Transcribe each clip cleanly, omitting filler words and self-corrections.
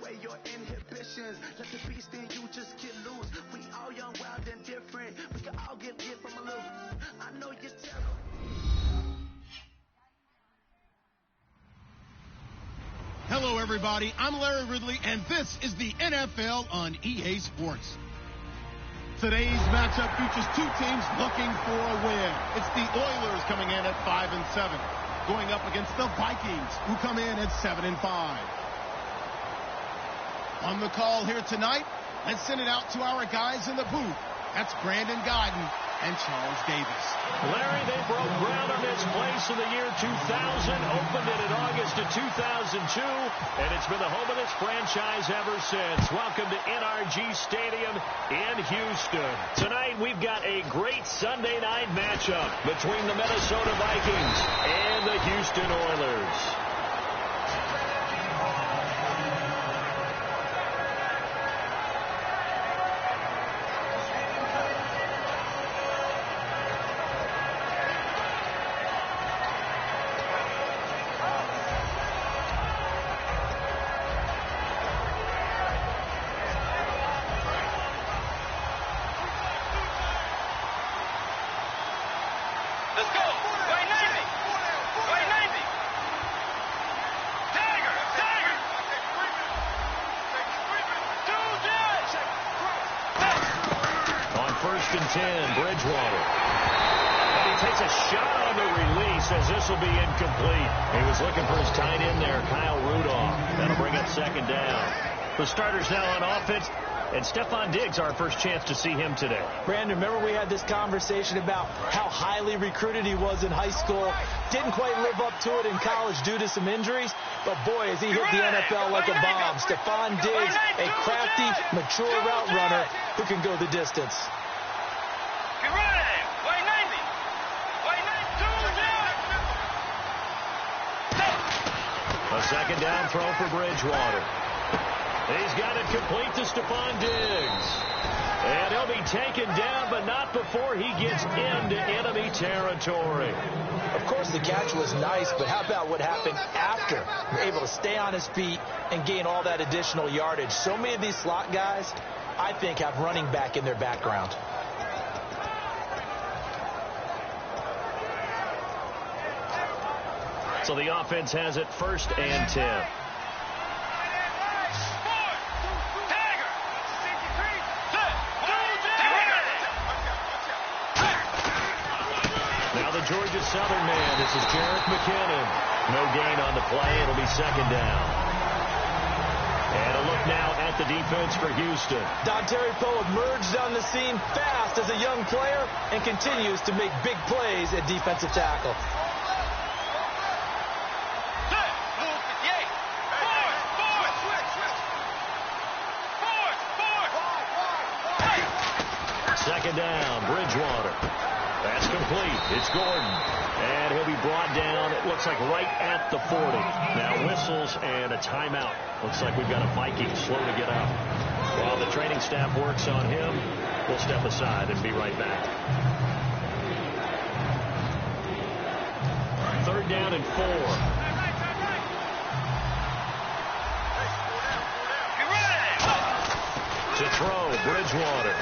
away your inhibitions. Let the beast in you just get loose. We all young, wild, and different. We can all get hit from a little. I know you're terrible. Hello, everybody. I'm Larry Ridley, and this is the NFL on EA Sports. Today's matchup features two teams looking for a win. It's the Oilers coming in at 5-7, going up against the Vikings, who come in at 7-5. On the call here tonight, let's send it out to our guys in the booth. That's Brandon Guyton and Charles Davis. Larry, they broke ground on this place in the year 2000, opened it in August of 2002, and it's been the home of this franchise ever since. Welcome to NRG Stadium in Houston. Tonight, we've got a great Sunday night matchup between the Minnesota Vikings and the Houston Oilers. Bridgewater. And he takes a shot on the release as this will be incomplete. He was looking for his tight end there, Kyle Rudolph. That'll bring up second down. The starters now on offense, and Stephon Diggs, our first chance to see him today. Brandon, remember we had this conversation about how highly recruited he was in high school. Didn't quite live up to it in college due to some injuries. But, boy, has he hit the NFL like a bomb. Stephon Diggs, a crafty, mature route runner who can go the distance. A second down throw for Bridgewater. He's got it complete to Stephon Diggs. And he'll be taken down, but not before he gets into enemy territory. Of course, the catch was nice, but how about what happened after? Able to stay on his feet and gain all that additional yardage. So many of these slot guys, I think, have running back in their background. So the offense has it 1st and 10. Now the Georgia Southern man. This is Jerick McKinnon. No gain on the play. It'll be second down. And a look now at the defense for Houston. Dontari Poe emerged on the scene fast as a young player and continues to make big plays at defensive tackle. Second down, Bridgewater. That's complete. It's Gordon. And he'll be brought down, it looks like right at the 40. Now whistles and a timeout. Looks like we've got a Viking slow to get up. While the training staff works on him, we'll step aside and be right back. 3rd down and 4. To throw, Bridgewater.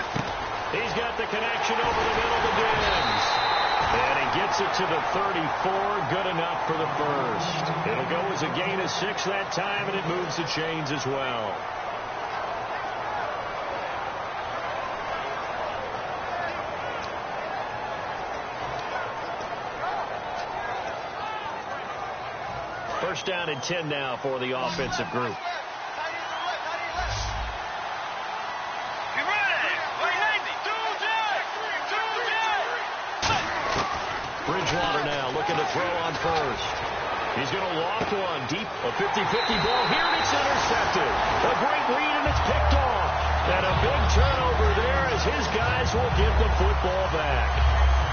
He's got the connection over the middle to Diggs. And he gets it to the 34. Good enough for the first. It'll go as a gain of 6 that time, and it moves the chains as well. First down and 10 now for the offensive group. Bridgewater now looking to throw on first. He's going to loft one deep, a 50-50 ball here, and it's intercepted. A great read, and it's picked off. And a big turnover there as his guys will get the football back.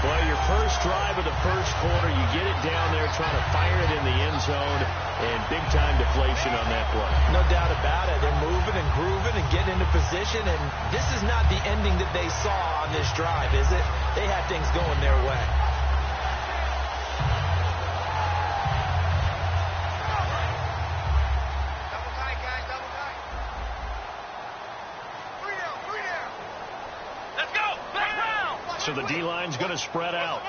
Well, your first drive of the first quarter, you get it down there, trying to fire it in the end zone, and big-time deflation on that play. No doubt about it. They're moving and grooving and getting into position, and this is not the ending that they saw on this drive, is it? They had things going their way. So the D-line's going to spread out.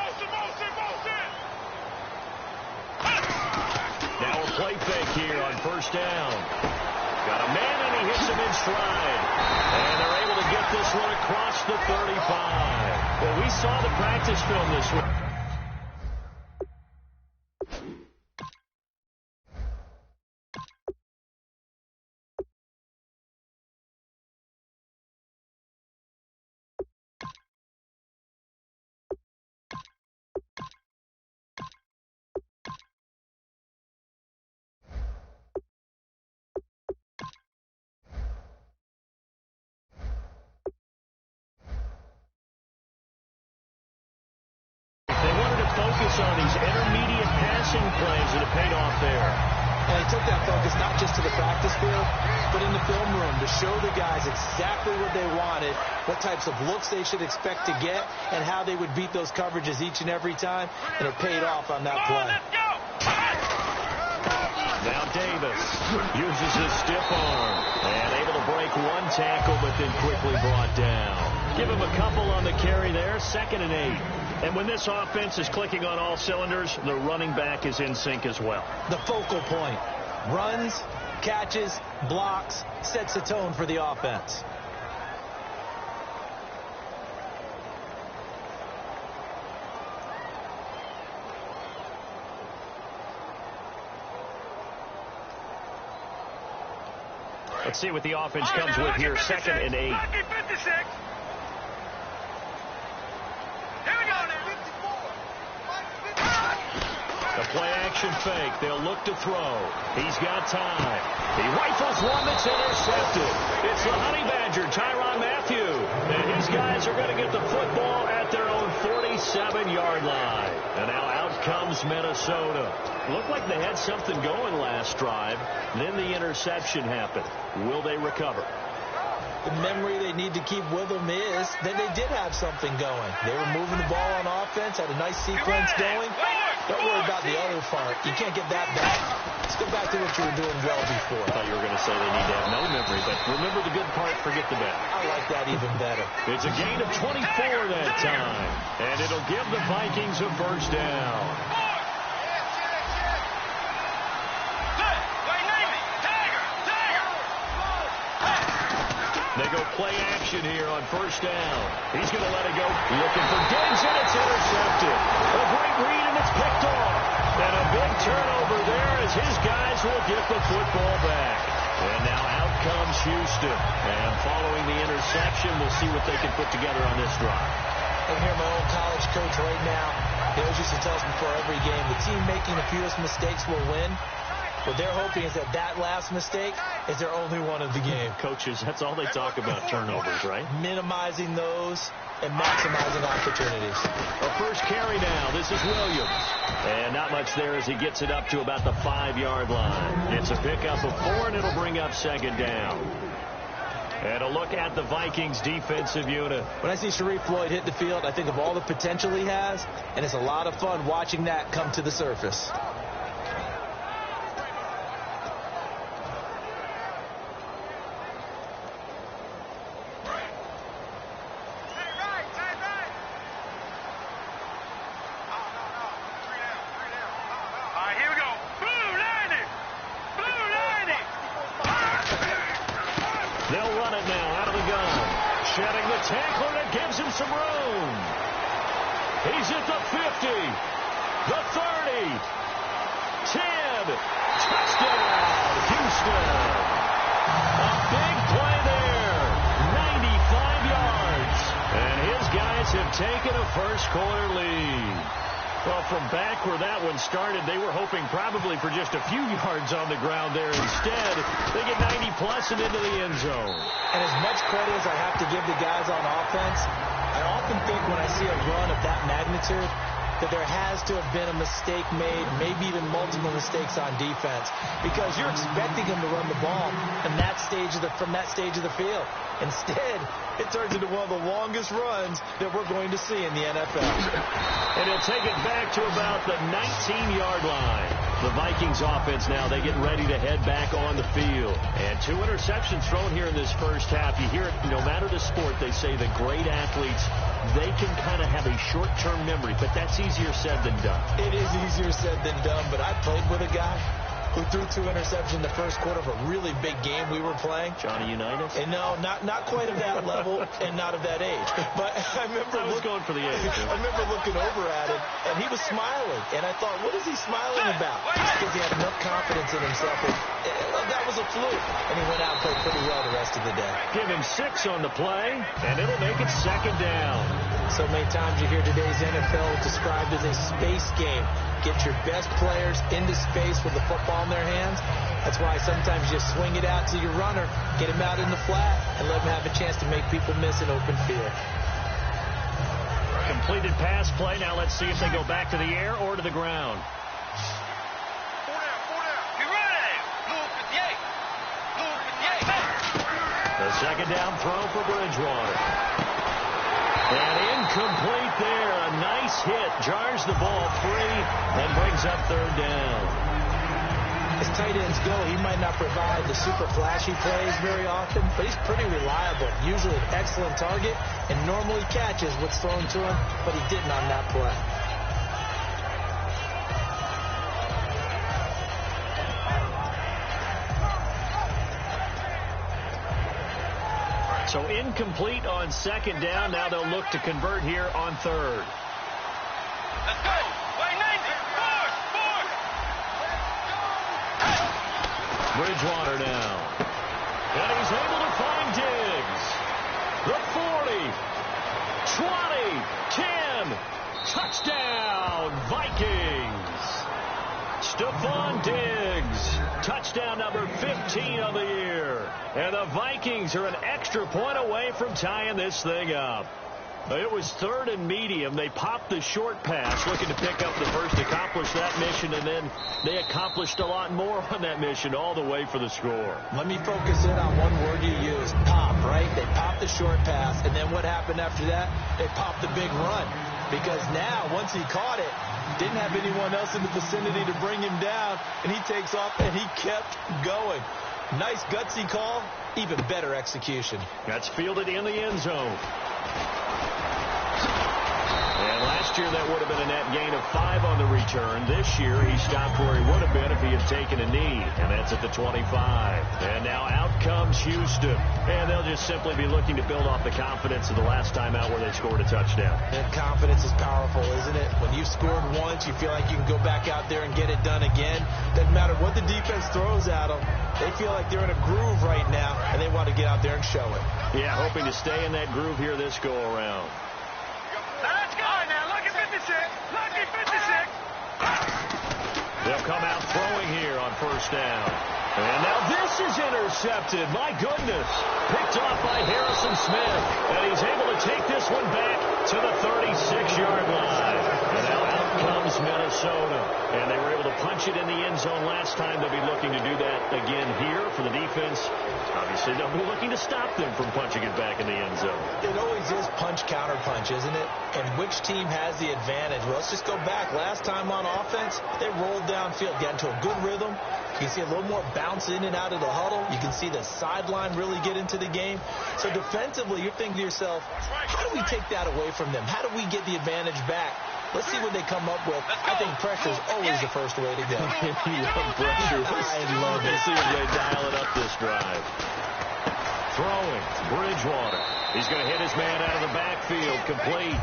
Now a play fake here on first down. Got a man, and he hits him in stride. And they're able to get this one across the 35. Well, we saw the practice film this week. Focus on these intermediate passing plays that have paid off there. And he took that focus not just to the practice field, but in the film room to show the guys exactly what they wanted, what types of looks they should expect to get, and how they would beat those coverages each and every time, and it paid off on that play. Now Davis uses his stiff arm and able to break one tackle, but then quickly brought down. Give him a couple on the carry there, 2nd and 8. And when this offense is clicking on all cylinders, the running back is in sync as well. The focal point. Runs, catches, blocks, sets the tone for the offense. Let's see what the offense comes with here, 2nd and 8. The play-action fake. They'll look to throw. He's got time. He rifles one that's intercepted. It's the Honey Badger, Tyrann Mathieu. And his guys are going to get the football at their own 47-yard line. And now out comes Minnesota. Looked like they had something going last drive. Then the interception happened. Will they recover? The memory they need to keep with them is that they did have something going. They were moving the ball on offense, had a nice sequence going. Don't worry about the other part. You can't get that back. Let's go back to what you were doing well before. I thought you were going to say they need to have no memory, but remember the good part, forget the bad. I like that even better. It's a gain of 24 that time, and it'll give the Vikings a first down. They go play action here on first down. He's going to let it go. Looking for Diggs, and it's intercepted. A great read, and it's picked off. And a big turnover there as his guys will get the football back. And now out comes Houston. And following the interception, we'll see what they can put together on this drive. I hear my old college coach right now. He always used to tell us before every game, the team making the fewest mistakes will win. What they're hoping is that that last mistake is their only one of the game. Coaches, that's all they talk about, turnovers, right? Minimizing those and maximizing opportunities. A first carry now. This is Williams. And not much there as he gets it up to about the 5-yard line. It's a pickup of 4, and it'll bring up 2nd down. And a look at the Vikings defensive unit. When I see Sharif Floyd hit the field, I think of all the potential he has, and it's a lot of fun watching that come to the surface. They'll run it now out of the gun. Shedding the tackler, and gives him some room. He's at the 50, the 30, 10. Touchdown, Houston. A big play there, 95 yards. And his guys have taken a first-quarter lead. Well, from back where that one started, they were hoping probably for just a few yards on the ground there. Instead, they get 90-plus and into the end zone. And as much credit as I have to give the guys on offense, I often think when I see a run of that magnitude that there has to have been a mistake made, maybe even multiple mistakes on defense, because you're expecting them to run the ball from that stage of the field. Instead, it turns into one of the longest runs that we're going to see in the NFL. And he'll take it back to about the 19-yard line. The Vikings offense now, they get ready to head back on the field. And 2 interceptions thrown here in this first half. You hear it, no matter the sport, they say the great athletes they can kind of have a short-term memory, but that's easier said than done. It is easier said than done, but I played with a guy who threw 2 interceptions in the first quarter of a really big game we were playing. Johnny Unitas? And no, not quite of that level and not of that age. But I was going for the age. I remember looking over at him, and he was smiling. And I thought, what is he smiling about? Because he had enough confidence in himself. And that was a fluke. And he went out and played pretty well the rest of the day. Give him 6 on the play, and it'll make it 2nd down. So many times you hear today's NFL described as a space game. Get your best players into space with the football in their hands. That's why sometimes you swing it out to your runner, get him out in the flat, and let him have a chance to make people miss an open field. Completed pass play. Now let's see if they go back to the air or to the ground. The 2nd down throw for Bridgewater. And incomplete there. A nice hit. Jars the ball free and brings up 3rd down. As tight ends go, he might not provide the super flashy plays very often, but he's pretty reliable. Usually an excellent target and normally catches what's thrown to him, but he didn't on that play. So incomplete on 2nd down. Now they'll look to convert here on 3rd. Let's go. Bridgewater now. And he's able to find Diggs. The 40. 20. 10. Touchdown, Vikings. Stephon Diggs. Touchdown number 15 of the year. And the Vikings are an extra point away from tying this thing up. It was 3rd and medium. They popped the short pass, looking to pick up the first, accomplish that mission, and then they accomplished a lot more on that mission all the way for the score. Let me focus in on one word you used, pop, right? They popped the short pass, and then what happened after that? They popped the big run. Because now, once he caught it, didn't have anyone else in the vicinity to bring him down, and he takes off, and he kept going. Nice gutsy call, even better execution. That's fielded in the end zone. And last year that would have been a net gain of 5 on the return. This year he stopped where he would have been if he had taken a knee, and that's at the 25. And now out comes Houston, and they'll just simply be looking to build off the confidence of the last time out where they scored a touchdown. And confidence is powerful, isn't it? When you've scored once, you feel like you can go back out there and get it done again. Doesn't matter what the defense throws at them. They feel like they're in a groove right now, and they want to get out there and show it. Yeah, hoping to stay in that groove here this go-around. Let's go now. Lucky 56. Lucky 56. They'll come out throwing here on 1st down. And now this is intercepted. My goodness. Picked off by Harrison Smith. And he's able to take this one back to the 36-yard line. And now out comes Minnesota. And they were able to punch it in the end zone last time. They'll be looking to do that again here for the defense. Obviously, they'll be looking to stop them from punching it back in the end zone. It always is punch-counter-punch, isn't it? And which team has the advantage? Well, let's just go back. Last time on offense, they rolled downfield, got into a good rhythm. You can see a little more bounce in and out of the huddle. You can see the sideline really get into the game. So defensively, you're thinking to yourself, how do we take that away from them? How do we get the advantage back? Let's see what they come up with. I think pressure is always the first way to go. You love pressure. I love it. Let's see if they dial it up this drive. Throwing, Bridgewater. He's going to hit his man out of the backfield. Complete.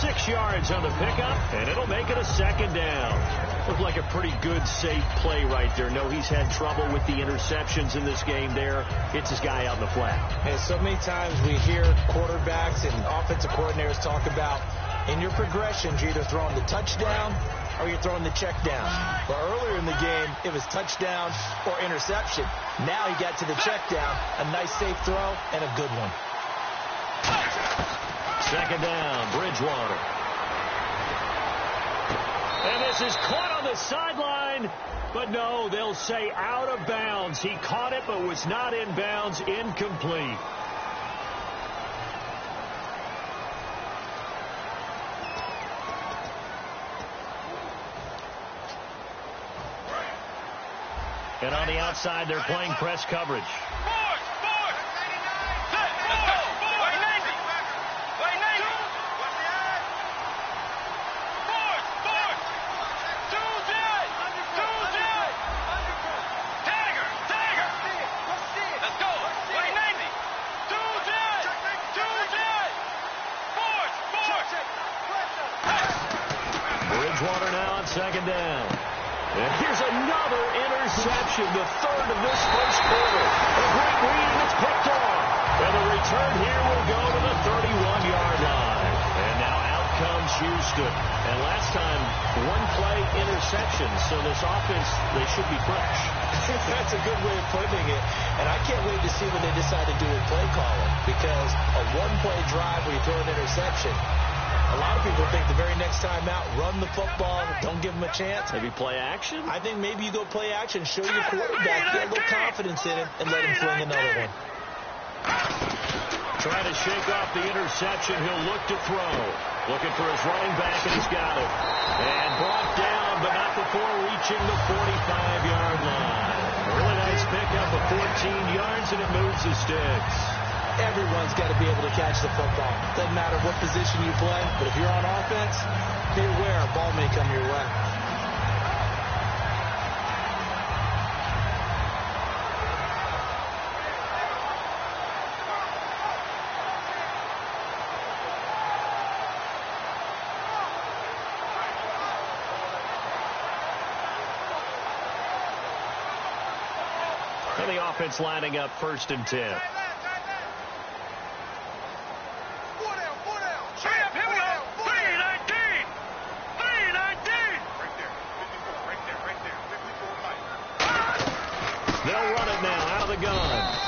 6 yards on the pickup, and it'll make it a 2nd down. Looked like a pretty good, safe play right there. No, he's had trouble with the interceptions in this game there. Hits his guy out in the flat. And so many times we hear quarterbacks and offensive coordinators talk about in your progressions, you're either throwing the touchdown or you're throwing the check down. But earlier in the game, it was touchdown or interception. Now he got to the check down, a nice safe throw, and a good one. 2nd down, Bridgewater. And this is caught on the sideline, but no, they'll say out of bounds. He caught it, but was not in bounds, incomplete. And on the outside, they're playing press coverage. Bridgewater now on second down. And here's another interception, the third of this first quarter. A great read, and it's picked off. And the return here will go to the 31-yard line. And now out comes Houston. And last time, one-play interception. So this offense, they should be fresh. That's a good way of putting it. And I can't wait to see when they decide to do a play calling. Because a one-play drive where you throw an interception, a lot of people think the very next time out, run the football, don't give them a chance. Maybe play action? I think maybe you go play action, show your quarterback, get a little confidence in him, and let him fling another one. Trying to shake off the interception. He'll look to throw. Looking for his running back, and he's got it. And brought down, but not before reaching the 45-yard line. A really nice pickup of 14 yards, and it moves the sticks. Everyone's got to be able to catch the football. Doesn't matter what position you play, but if you're on offense, be aware a ball may come your way. And the offense lining up 1st and 10.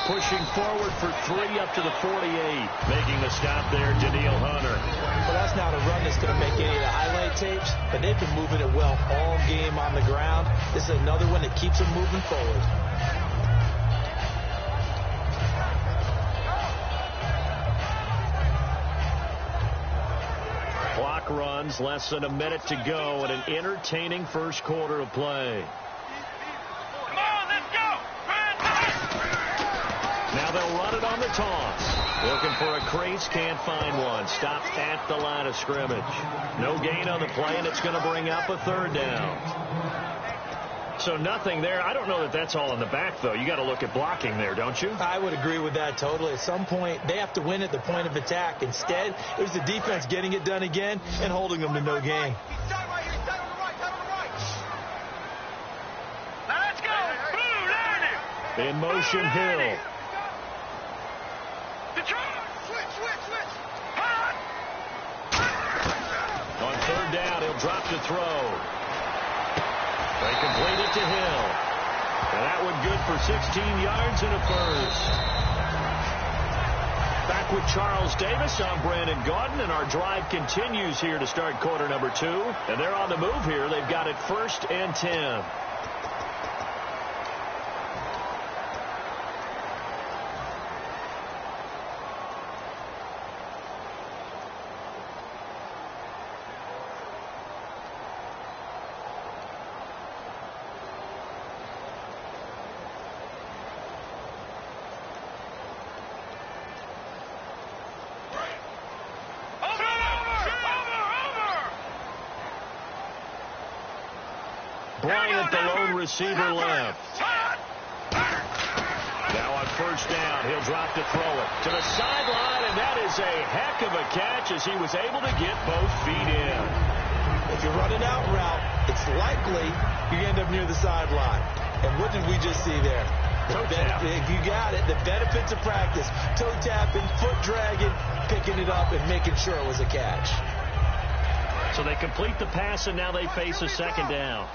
Pushing forward for 3 up to the 48. Making the stop there, Danielle Hunter. Well, that's not a run that's going to make any of the highlight tapes, but they've been moving it well all game on the ground. This is another one that keeps them moving forward. Clock runs, less than a minute to go, and an entertaining first quarter of play. Now they'll run it on the toss. Looking for a crease, can't find one. Stopped at the line of scrimmage. No gain on the play, and it's going to bring up a 3rd down. So nothing there. I don't know that that's all in the back, though. You got to look at blocking there, don't you? I would agree with that totally. At some point, they have to win at the point of attack. Instead, it was the defense getting it done again and holding them to no gain. In motion, Hill. On 3rd down, he'll drop to throw. They complete it to Hill. And that one good for 16 yards and a first. Back with Charles Davis. I'm Brandon Gaudin, and our drive continues here to start quarter number 2. And they're on the move here. They've got it 1st and 10. Bryant, the lone receiver, left. Now on 1st down, he'll drop to throw it to the sideline, and that is a heck of a catch as he was able to get both feet in. If you're running out route, it's likely you end up near the sideline. And what did we just see there? If you got it, the benefits of practice. Toe tapping, foot dragging, picking it up, and making sure it was a catch. So they complete the pass, and now they face a 2nd down.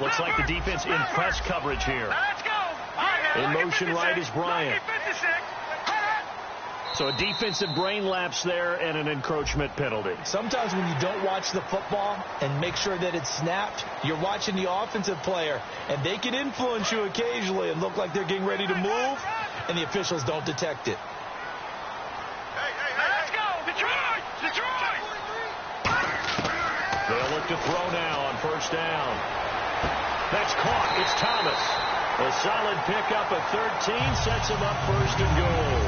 Looks like the defense in press coverage here. In motion right is Bryant. So a defensive brain lapse there and an encroachment penalty. Sometimes when you don't watch the football and make sure that it's snapped, you're watching the offensive player, and they can influence you occasionally and look like they're getting ready to move, and the officials don't detect it. They'll look to throw now on 1st down. That's caught. It's Thomas. A solid pickup of 13 sets him up 1st and goal.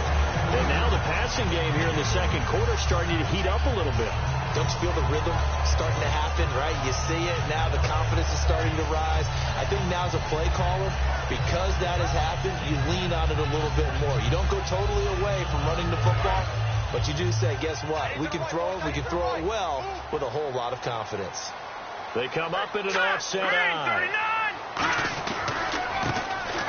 And now the passing game here in the 2nd quarter starting to heat up a little bit. Don't you feel the rhythm starting to happen, right? You see it now. The confidence is starting to rise. I think now as a play caller, because that has happened, you lean on it a little bit more. You don't go totally away from running the football, But you do say, guess what? We can throw it well with a whole lot of confidence. They come up in an offset eye.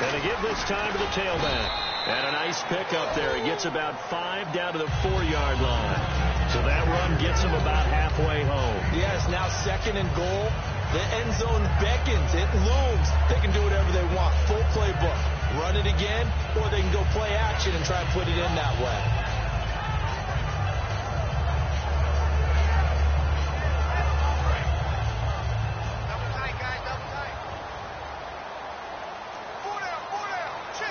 And they give this time to the tailback. And a nice pick up there. He gets about 5 down to the 4-yard line. So that run gets him about halfway home. Yes, now 2nd and goal. The end zone beckons. It looms. They can do whatever they want. Full playbook. Run it again, or they can go play action and try to put it in that way.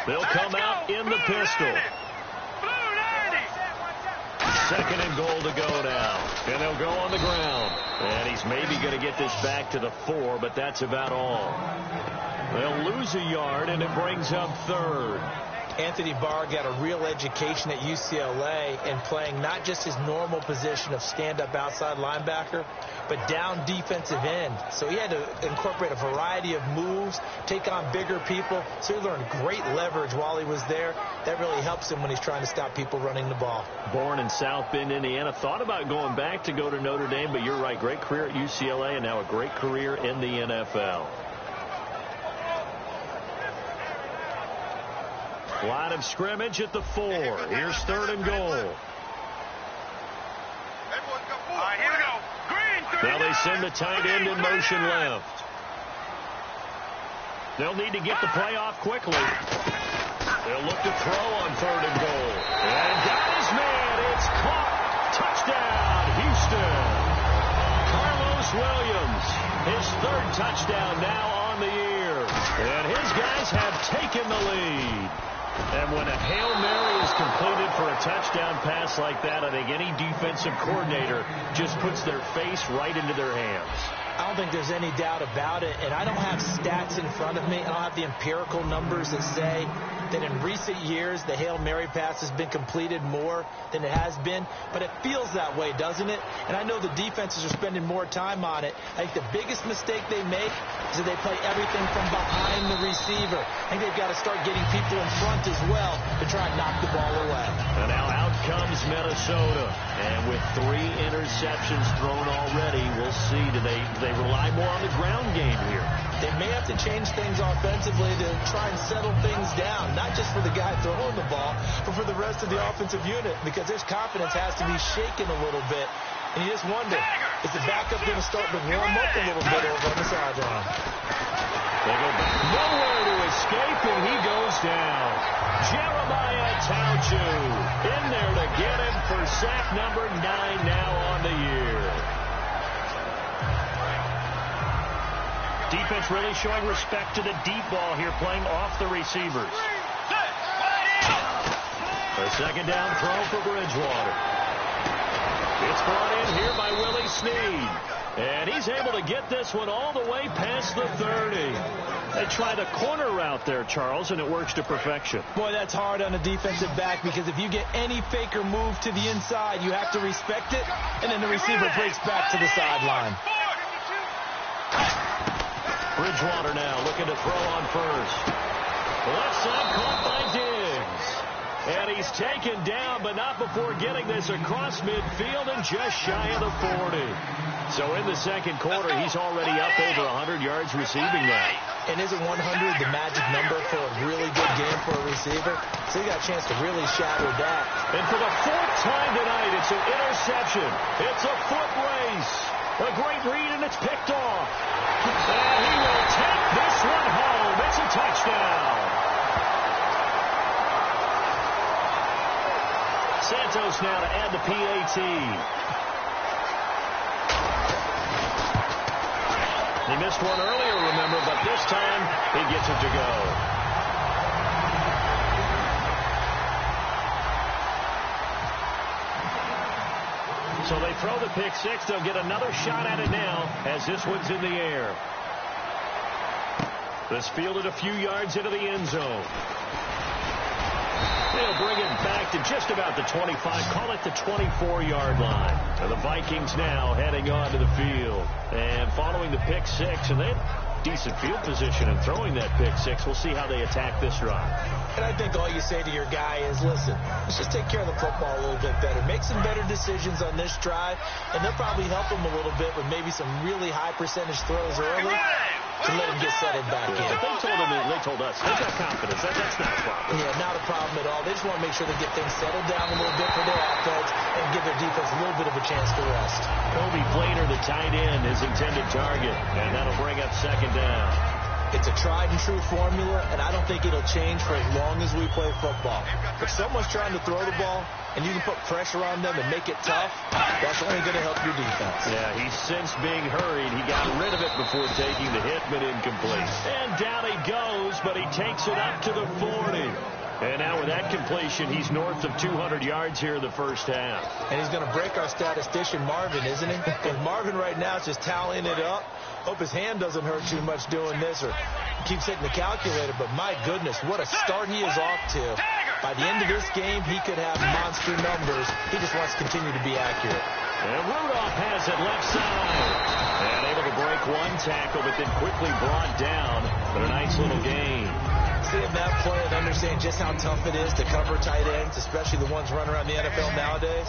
They'll come out in the pistol. 2nd and goal to go now. And they'll go on the ground. And he's maybe going to get this back to the 4, but that's about all. They'll lose a yard, and it brings up 3rd. Anthony Barr got a real education at UCLA in playing not just his normal position of stand-up outside linebacker, but down defensive end. So he had to incorporate a variety of moves, take on bigger people. So he learned great leverage while he was there. That really helps him when he's trying to stop people running the ball. Born in South Bend, Indiana. Thought about going back to go to Notre Dame, but you're right. Great career at UCLA and now a great career in the NFL. Line of scrimmage at the 4. Here's 3rd and goal. All right, here we go. Green, Now they send the tight end in motion left. They'll need to get the play off quickly. They'll look to throw on 3rd and goal. And got his man. It's caught. Touchdown, Houston. Carlos Williams, his 3rd touchdown now on the year. And his guys have taken the lead. And when a Hail Mary is completed for a touchdown pass like that, I think any defensive coordinator just puts their face right into their hands. I don't think there's any doubt about it, and I don't have stats in front of me. I don't have the empirical numbers that say that in recent years the Hail Mary pass has been completed more than it has been, but it feels that way, doesn't it? And I know the defenses are spending more time on it. I think the biggest mistake they make is that they play everything from behind the receiver. I think they've got to start getting people in front as well to try and knock the ball away. And now out comes Minnesota. And with 3 interceptions thrown already, we'll see. Do they rely more on the ground game here? They may have to change things offensively to try and settle things down, not just for the guy throwing the ball, but for the rest of the offensive unit, because his confidence has to be shaken a little bit. And you just wonder, is the backup going to start to warm up a little bit over on the sideline? They go back. Nowhere to escape, and he goes down. Jeremiah Tauchu in there to get him for sack number 9 now on the year. Defense really showing respect to the deep ball here, playing off the receivers. A 2nd down throw for Bridgewater. It's brought in here by Willie Snead. And he's able to get this one all the way past the 30. They try the corner route there, Charles, and it works to perfection. Boy, that's hard on a defensive back, because if you get any fake or move to the inside, you have to respect it, and then the receiver breaks back to the sideline. Bridgewater now looking to throw on 1st. Left side caught by Diggs. And he's taken down, but not before getting this across midfield and just shy of the 40. So in the 2nd quarter, he's already up over 100 yards receiving now. And isn't 100 the magic number for a really good game for a receiver? So he got a chance to really shatter that. And for the 4th time tonight, it's an interception. It's a foot race. A great read, and it's picked off. And he will take this one home. It's a touchdown. Santos now to add the PAT. He missed one earlier, remember, but this time he gets it to go. So they throw the pick 6. They'll get another shot at it now as this one's in the air. This fielded a few yards into the end zone. They'll bring it back to just about the 25. Call it the 24-yard line. And the Vikings now heading on to the field. And following the pick 6, and decent field position and throwing that pick six. We'll see how they attack this drive. And I think all you say to your guy is, listen, let's just take care of the football a little bit better. Make some better decisions on this drive, and they'll probably help him a little bit with maybe some really high percentage throws early to let him get settled back in. They told us, they've got confidence. That's not a problem. Yeah, not a problem at all. They just want to make sure they get things settled down a little bit for their offense and give their defense a little bit of a chance to rest. Kobe Flater, the tight end, his intended target, and that'll bring up second down. It's a tried-and-true formula, and I don't think it'll change for as long as we play football. If someone's trying to throw the ball, and you can put pressure on them and make it tough, that's only going to help your defense. Yeah, he's since being hurried. He got rid of it before taking the hit, but incomplete. And down he goes, but he takes it up to the 40. And now with that completion, he's north of 200 yards here in the first half. And he's going to break our statistician, Marvin, isn't he? Because Marvin right now is just tallying it up. Hope his hand doesn't hurt too much doing this or keeps hitting the calculator. But my goodness, what a start he is off to. By the end of this game, he could have monster numbers. He just wants to continue to be accurate. And Rudolph has it left side. And able to break one tackle, but then quickly brought down. But a nice little gain. Seeing that play and understanding just how tough it is to cover tight ends, especially the ones running around the NFL nowadays,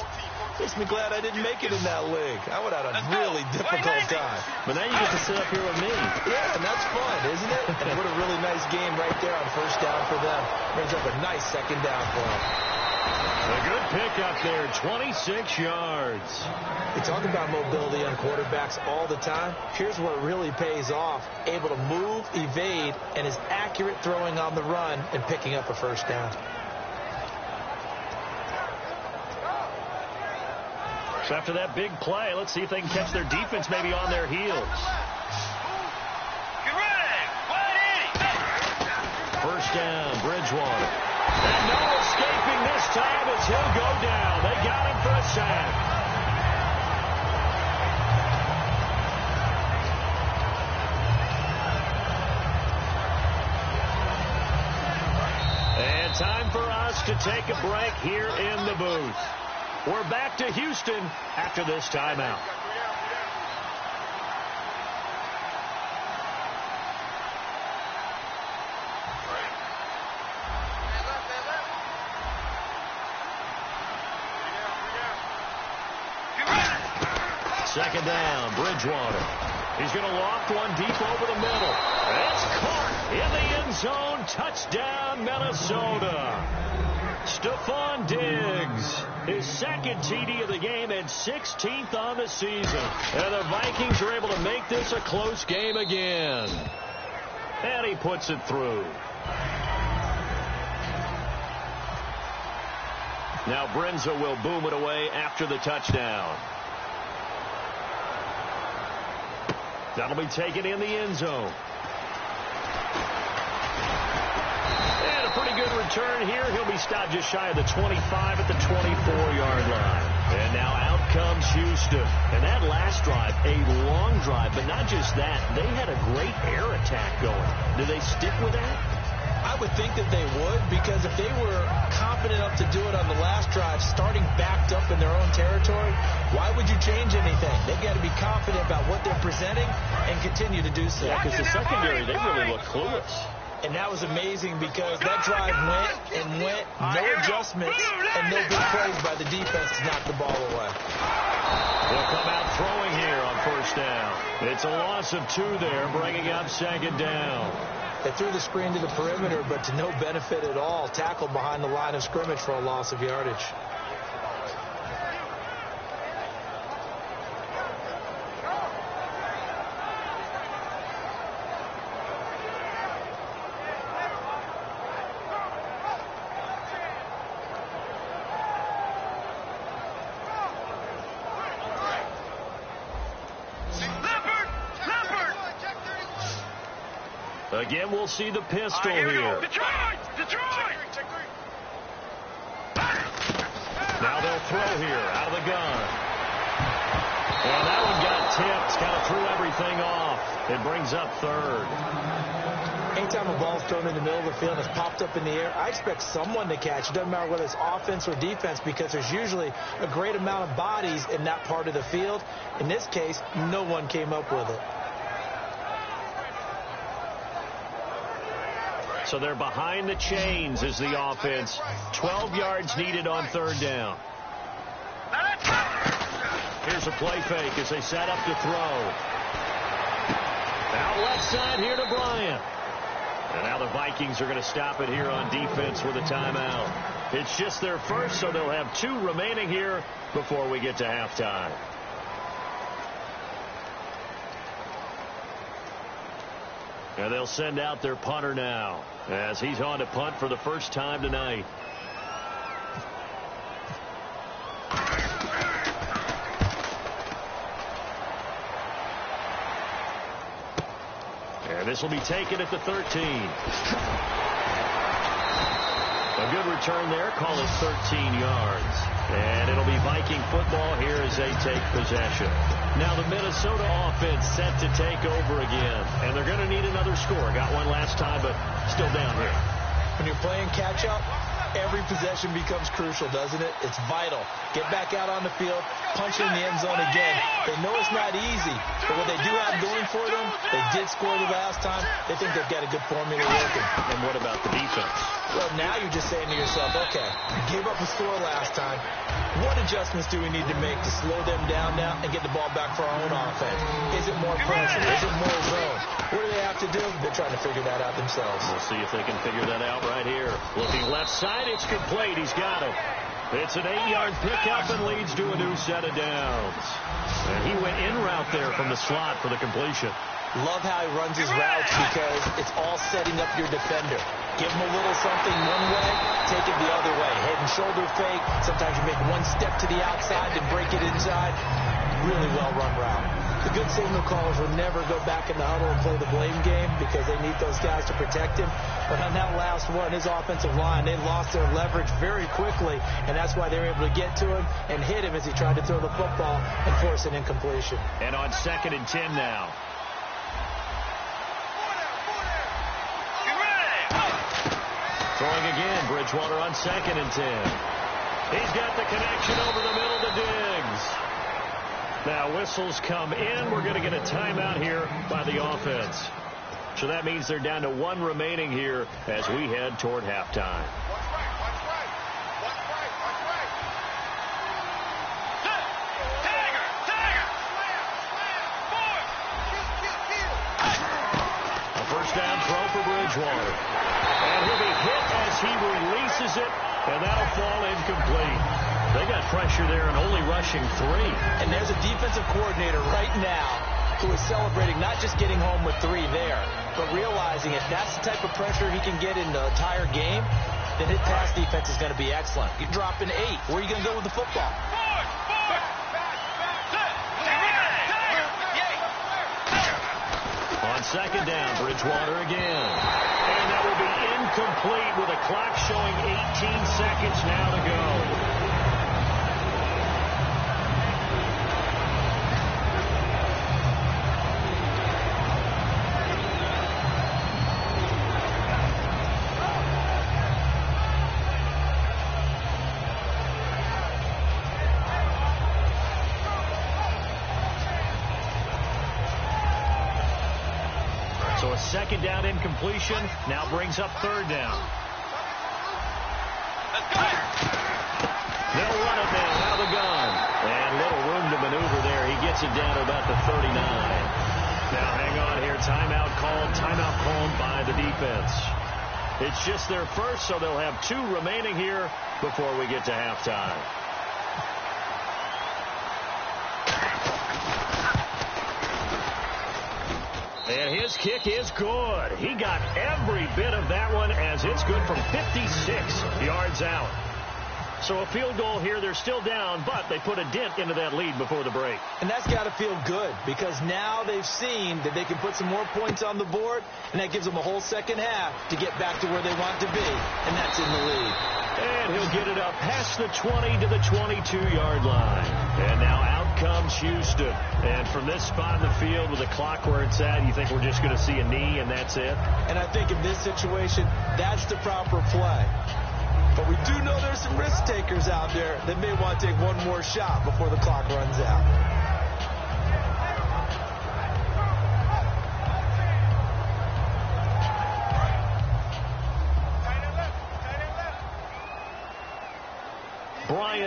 makes me glad I didn't make it in that league. I would have had a really difficult time. But now you get to sit up here with me. Yeah, and that's fun, isn't it? And what a really nice game right there on first down for them. Brings up a nice second down for them. A good pick up there, 26 yards. We talk about mobility on quarterbacks all the time. Here's where it really pays off. Able to move, evade, and is accurate throwing on the run and picking up a first down. So after that big play, let's see if they can catch their defense maybe on their heels. First down, Bridgewater. And no escaping this time as he'll go down. They got him for a sack. And time for us to take a break here in the booth. We're back to Houston after this timeout. Second down, Bridgewater. He's going to loft one deep over the middle. It's caught in the end zone. Touchdown, Minnesota. Stephon Diggs, his second TD of the game and 16th on the season. And the Vikings are able to make this a close game again. And he puts it through. Now Brenza will boom it away after the touchdown. That'll be taken in the end zone. And a pretty good return here. He'll be stopped just shy of the 25 at the 24-yard line. And now out comes Houston. And that last drive, a long drive, but not just that. They had a great air attack going. Do they stick with that? I would think that they would, because if they were confident enough to do it on the last drive, starting backed up in their own territory, why would you change anything? They've got to be confident about what they're presenting and continue to do so. Yeah, because the secondary, they really look clueless. And that was amazing because that drive went and went, no adjustments, and no big plays by the defense to knock the ball away. They'll come out throwing here on first down. It's a loss of 2 there, bringing up second down. They threw the screen to the perimeter, but to no benefit at all. Tackled behind the line of scrimmage for a loss of yardage. Again, we'll see the pistol here. Detroit! Now they'll throw here out of the gun. And that one got tipped. Kind of threw everything off. It brings up third. Anytime a ball's thrown in the middle of the field and it's popped up in the air, I expect someone to catch. It doesn't matter whether it's offense or defense, because there's usually a great amount of bodies in that part of the field. In this case, no one came up with it. So they're behind the chains as the offense. 12 yards needed on third down. Here's a play fake as they set up to throw. Out left side here to Bryant. And now the Vikings are going to stop it here on defense with a timeout. It's just their first, so they'll have 2 remaining here before we get to halftime. And they'll send out their punter now as he's on to punt for the first time tonight. And this will be taken at the 13. A good return there. Call it 13 yards. And it'll be Viking football here as they take possession. Now the Minnesota offense set to take over again. And they're going to need another score. Got one last time, but still down here. When you're playing catch-up, every possession becomes crucial, doesn't it? It's vital. Get back out on the field, punch in the end zone again. They know it's not easy, but what they do have going for them, they did score the last time. They think they've got a good formula working. And what about the defense? Well, now you're just saying to yourself, okay, we gave up a score last time. What adjustments do we need to make to slow them down now and get the ball back for our own offense? Is it more pressure? Is it more zone? What do they have to do? They're trying to figure that out themselves. We'll see if they can figure that out right here. Looking left side, it's complete. He's got it. It's an 8-yard pickup and leads to a new set of downs. And he went in route there from the slot for the completion. Love how he runs his routes because it's all setting up your defender. Give him a little something one way, take it the other way. Head and shoulder fake. Sometimes you make one step to the outside and break it inside. Really well-run route. The good signal callers will never go back in the huddle and play the blame game because they need those guys to protect him. But on that last one, his offensive line, they lost their leverage very quickly, and that's why they were able to get to him and hit him as he tried to throw the football and force an incompletion. And on 2nd and 10 now. Throwing again, Bridgewater on 2nd and 10. He's got the connection over the middle to Diggs. Now whistles come in. We're going to get a timeout here by the offense. So that means they're down to 1 remaining here as we head toward halftime. A first down throw for Bridgewater. And he'll be hit as he releases it, and that'll fall incomplete. They got pressure there and only rushing 3. And there's a defensive coordinator right now who is celebrating not just getting home with 3 there, but realizing if that's the type of pressure he can get in the entire game, then his pass defense is going to be excellent. You're dropping 8. Where are you going to go with the football? On 2nd down, Bridgewater again. And that will be incomplete with a clock showing 18 seconds now to go. So a 2nd down incompletion now brings up 3rd down. They'll run it now out of the gun. And little room to maneuver there. He gets it down to about the 39. Now hang on here. Timeout called by the defense. It's just their first, so they'll have 2 remaining here before we get to halftime. And his kick is good. He got every bit of that one as it's good from 56 yards out. So a field goal here. They're still down, but they put a dent into that lead before the break. And that's got to feel good because now they've seen that they can put some more points on the board, and that gives them a whole second half to get back to where they want to be, and that's in the lead. And he'll get it up past the 20 to the 22-yard line. And now out comes Houston. And from this spot in the field with the clock where it's at, you think we're just going to see a knee and that's it? And I think in this situation, that's the proper play. But we do know there's some risk takers out there that may want to take one more shot before the clock runs out.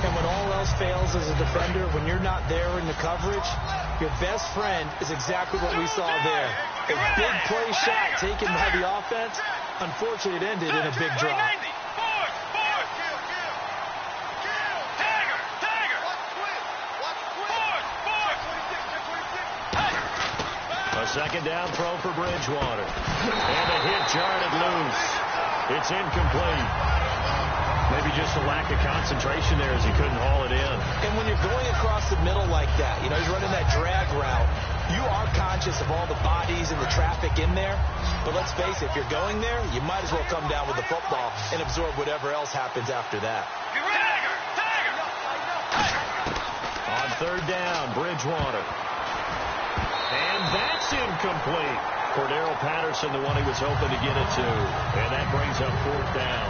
And when all else fails as a defender, when you're not there in the coverage, your best friend is exactly what we saw there. A big play shot taken by the offense. Unfortunately, it ended in a big drop. A second down throw for Bridgewater. And a hit jarred it loose. It's incomplete. Maybe just a lack of concentration there as he couldn't haul it in. And when you're going across the middle like that, he's running that drag route, you are conscious of all the bodies and the traffic in there. But let's face it, if you're going there, you might as well come down with the football and absorb whatever else happens after that. On third down, Bridgewater. And that's incomplete. Cordero Patterson, the one he was hoping to get it to. And that brings up fourth down.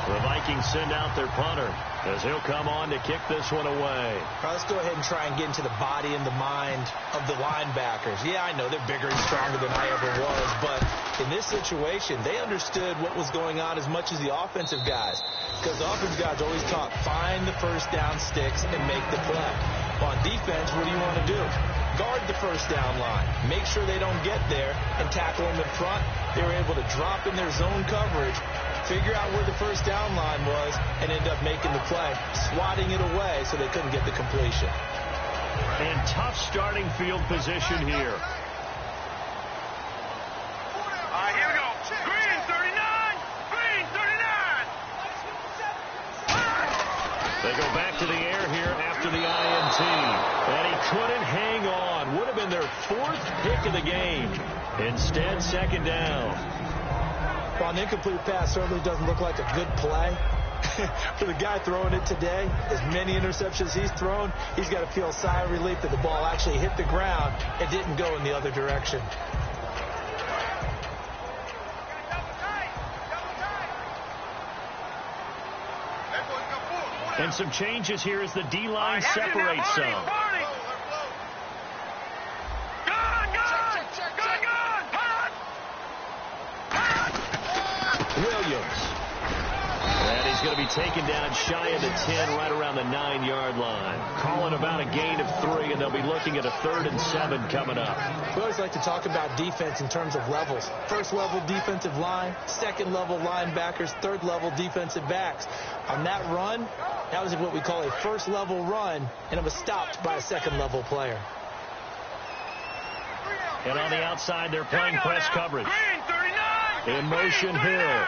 The Vikings send out their punter as he'll come on to kick this one away. Right, let's go ahead and try and get into the body and the mind of the linebackers. Yeah, I know they're bigger and stronger than I ever was, but in this situation, they understood what was going on as much as the offensive guys. Because the offensive guys always taught, find the first down sticks and make the play. Well, on defense, what do you want to do? Guard the first down line. Make sure they don't get there and tackle them in front. They were able to drop in their zone coverage, figure out where the first down line was, and end up making the play, swatting it away so they couldn't get the completion. And tough starting field position here. All right, here we go. Green 39. Green 39. They go back to the air here after the INT. And he couldn't hang on. Would have been their fourth pick of the game. Instead, second down. Well, an incomplete pass certainly doesn't look like a good play. For the guy throwing it today, as many interceptions he's thrown, he's got to feel a sigh of relief that the ball actually hit the ground and didn't go in the other direction. And some changes here as the D-line separates some. Williams. And he's going to be taken down shy of the 10, right around the 9-yard line. Calling about a gain of 3, and they'll be looking at a 3rd and 7 coming up. We always like to talk about defense in terms of levels. First level defensive line, second level linebackers, third level defensive backs. On that run, that was what we call a first level run, and it was stopped by a second level player. And on the outside, they're playing press coverage. In motion, Hill.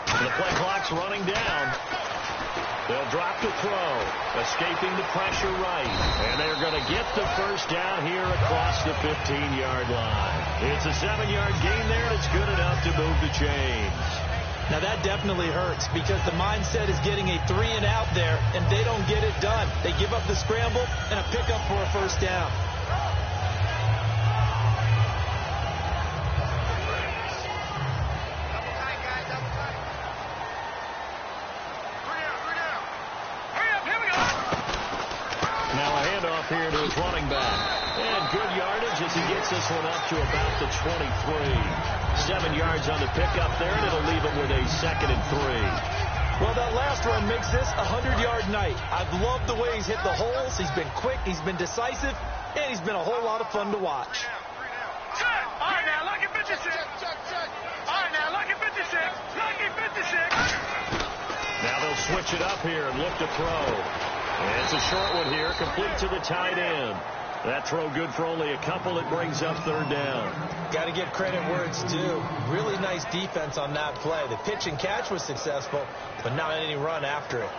The play clock's running down. They'll drop the throw, escaping the pressure right. And they're going to get the first down here across the 15-yard line. It's a 7-yard gain there, and it's good enough to move the chains. Now that definitely hurts because the mindset is getting a 3-and-out there, and they don't get it done. They give up the scramble and a pickup for a first down. Here to his running back. And good yardage as he gets this one up to about the 23. 7 yards on the pickup there, and it'll leave him with a 2nd and 3. Well, that last run makes this a 100-yard night. I've loved the way he's hit the holes. He's been quick, he's been decisive, and he's been a whole lot of fun to watch. All right, now, lucky 56. All right, now, lucky 56. Lucky 56. Now they'll switch it up here and look to throw. And it's a short one here, complete to the tight end. That throw good for only a couple. It brings up 3rd down. Got to give credit where it's due. Really nice defense on that play. The pitch and catch was successful, but not any run after it.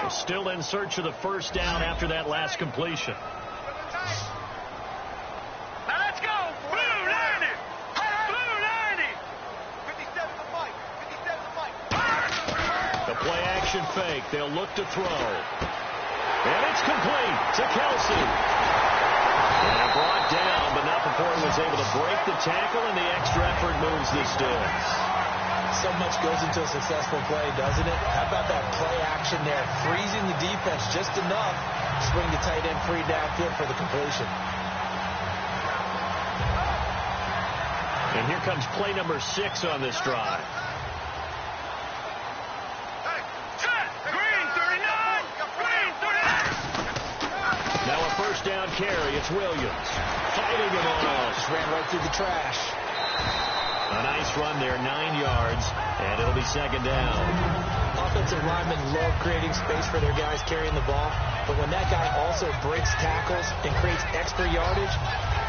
Still in search of the first down after that last completion. Now let's go. Blue 90. Blue 90. 57 to Mike. 57 to Mike. The play action fake. They'll look to throw. And it's complete to Kelsey. And brought down, but not before he was able to break the tackle, and the extra effort moves the sticks. So much goes into a successful play, doesn't it? How about that play action there? Freezing the defense just enough to swing the tight end free downfield for the completion. And here comes play number 6 on this drive. Now a first down carry. It's Williams. Fighting him on. Just ran right through the trash. A nice run there, 9 yards, and it'll be second down. Offensive linemen love creating space for their guys carrying the ball, but when that guy also breaks tackles and creates extra yardage,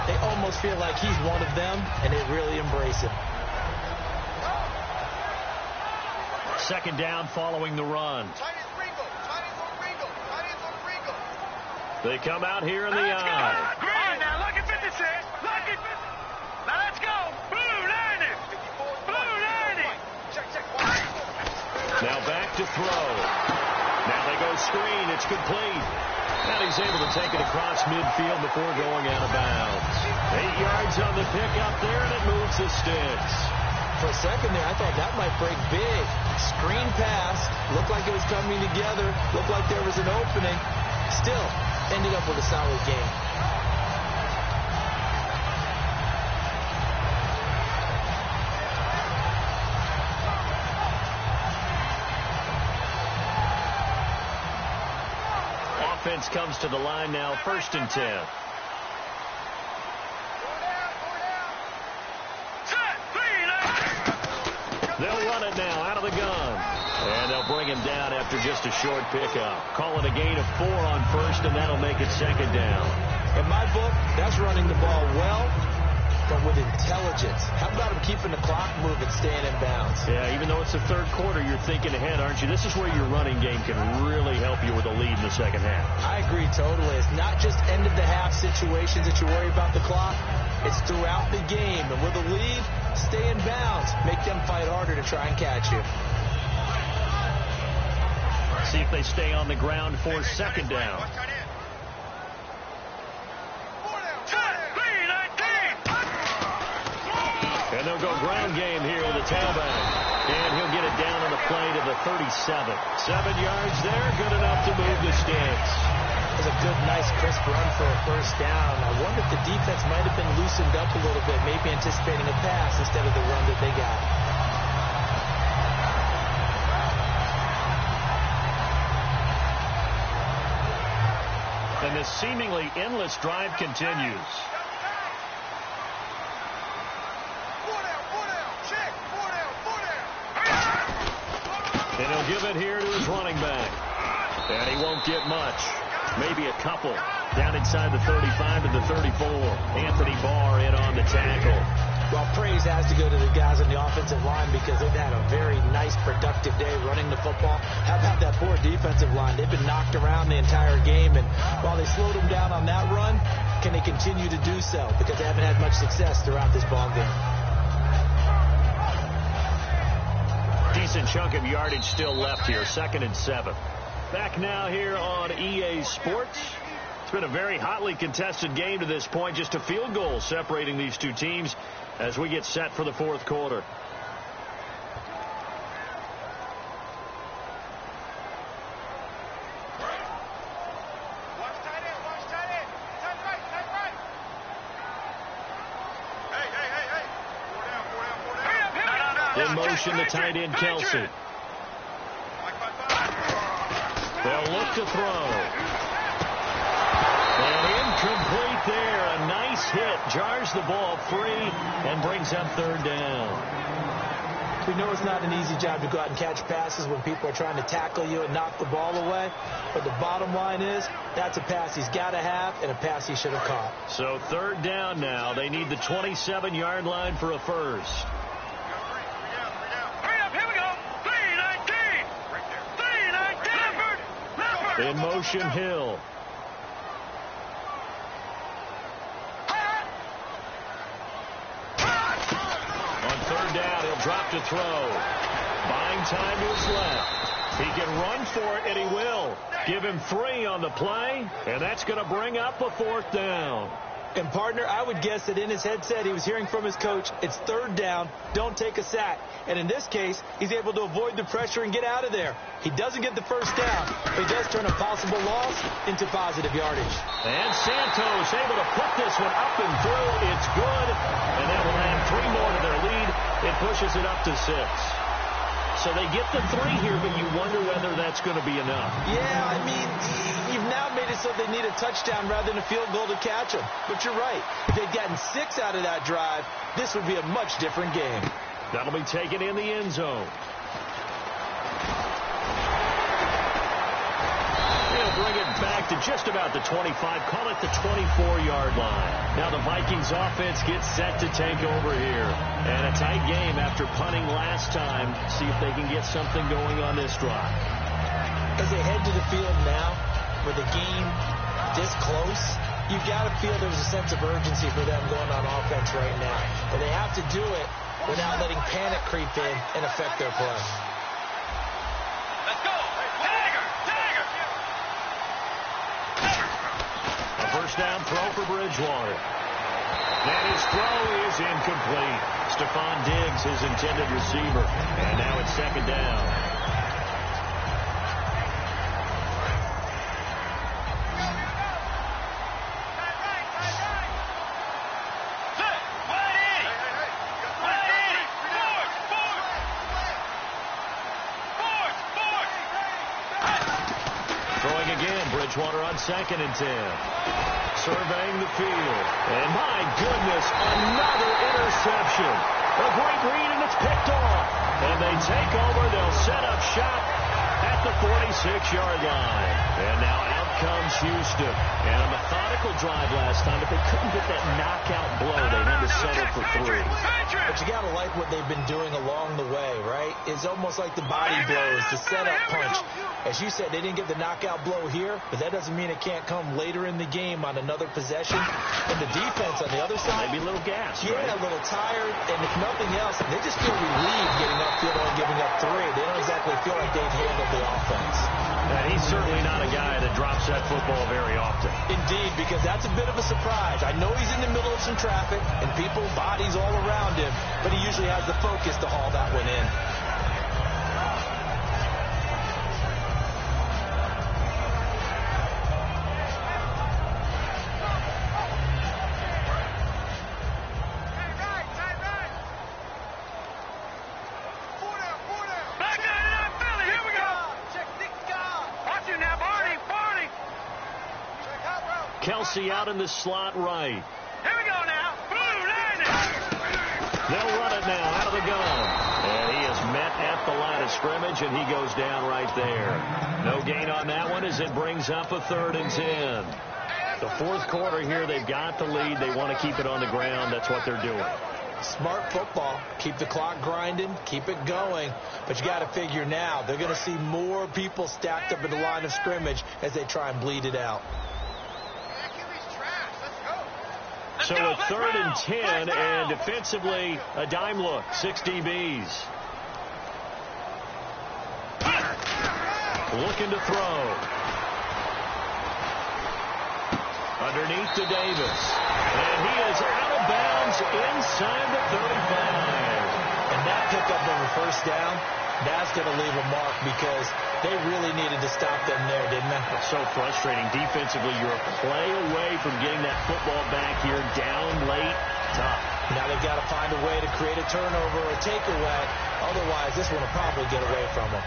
they almost feel like he's one of them, and they really embrace him. Second down following the run. They come out here in the eye. Green, now look at 56. Look at 50. Now let's go. Blue 90. Blue 90. Now back to throw. Now they go screen. It's complete. And he's able to take it across midfield before going out of bounds. 8 yards on the pickup there, and it moves the sticks. For a second there, I thought that might break big. Screen pass. Looked like it was coming together. Looked like there was an opening. Still ended up with a solid game. Offense comes to the line now, 1st and 10. They'll run it now out of the gun. And they'll bring him down after just a short pickup. Call it a gain of 4 on 1st, and that'll make it second down. In my book, that's running the ball well, but with intelligence. How about him keeping the clock moving, staying in bounds? Yeah, even though it's the 3rd quarter, you're thinking ahead, aren't you? This is where your running game can really help you with a lead in the second half. I agree totally. It's not just end-of-the-half situations that you worry about the clock. It's throughout the game. And with a lead, stay in bounds. Make them fight harder to try and catch you. See if they stay on the ground for second down. And they'll go ground game here with the tailback. And he'll get it down on the play to the 37. 7 yards there, good enough to move the sticks. It was a good, nice, crisp run for a first down. I wonder if the defense might have been loosened up a little bit, maybe anticipating a pass instead of the run that they got. And this seemingly endless drive continues. And he'll give it here to his running back. And he won't get much. Maybe a couple. Down inside the 35 to the 34. Anthony Barr in on the tackle. Well, praise has to go to the guys on the offensive line because they've had a very nice, productive day running the football. How about that poor defensive line? They've been knocked around the entire game, and while they slowed them down on that run, can they continue to do so? Because they haven't had much success throughout this ball game. Decent chunk of yardage still left here, 2nd and 7. Back now here on EA Sports. It's been a very hotly contested game to this point. Just a field goal separating these two teams as we get set for the 4th quarter. In motion, the tight end, Kelsey. They'll look to throw. And incomplete there. A nice hit. Jars the ball free and brings up 3rd down. We know it's not an easy job to go out and catch passes when people are trying to tackle you and knock the ball away. But the bottom line is that's a pass he's got to have and a pass he should have caught. So 3rd down now. They need the 27-yard line for a first. In motion, Hill. On 3rd down, he'll drop to throw. Buying time to his left. He can run for it, and he will. Give him 3 on the play, and that's going to bring up a 4th down. And, partner, I would guess that in his headset he was hearing from his coach, it's third down, don't take a sack. And in this case, he's able to avoid the pressure and get out of there. He doesn't get the first down, but he does turn a possible loss into positive yardage. And Santos able to put this one up and through. It's good. And that will add 3 more to their lead. It pushes it up to 6. So they get the 3 here, but you wonder whether that's going to be enough. Yeah, I mean, you've now made it so they need a touchdown rather than a field goal to catch them. But you're right. If they'd gotten 6 out of that drive, this would be a much different game. That'll be taken in the end zone. They'll bring it back to just about the 25, call it the 24-yard line. Now the Vikings offense gets set to take over here. And a tight game after punting last time. See if they can get something going on this drive. As they head to the field now, with the game this close, you've got to feel there's a sense of urgency for them going on offense right now. But they have to do it without letting panic creep in and affect their play. Let's go. Tiger. A first down throw for Bridgewater. And his throw is incomplete. Stephon Diggs, his intended receiver. And now it's second down. Throwing again, Bridgewater on 2nd and 10. Surveying the field. And my goodness, another interception. A great read, and it's picked off. And they take over. They'll set up shop at the 46-yard line. And now out comes Houston. And a methodical drive last time, but they couldn't get that knockout blow. They had to settle for 3. But you got to like what they've been doing along the way, right? It's almost like the body blows, the setup punch. As you said, they didn't get the knockout blow here, but that doesn't mean it can't come later in the game on another possession. And the defense on the other side, Maybe a little gas, yeah, right? a little tired, and if nothing else, they just feel relieved getting upfield and giving up 3. They don't exactly feel like they've handled the offense. And he's certainly not a guy that drops that football very often. Indeed, because that's a bit of a surprise. I know he's in the middle of some traffic and people, bodies all around him, but he usually has the focus to haul that one in. Kelsey out in the slot right. Here we go now. Blue line. They'll run it now out of the gun. And he is met at the line of scrimmage, and he goes down right there. No gain on that one as it brings up a 3rd and 10. The 4th quarter here, they've got the lead. They want to keep it on the ground. That's what they're doing. Smart football. Keep the clock grinding. Keep it going. But you got to figure now, they're going to see more people stacked up at the line of scrimmage as they try and bleed it out. So a 3rd and 10, and defensively, a dime look, 6 DBs. Looking to throw. Underneath to Davis. And he is out of bounds inside the 35. And that pickup of a first down, that's going to leave a mark because they really needed to stop them there, didn't they? It's so frustrating. Defensively, you're a play away from getting that football back here down late. Tough. Now they've got to find a way to create a turnover or a takeaway. Otherwise, this one will probably get away from them.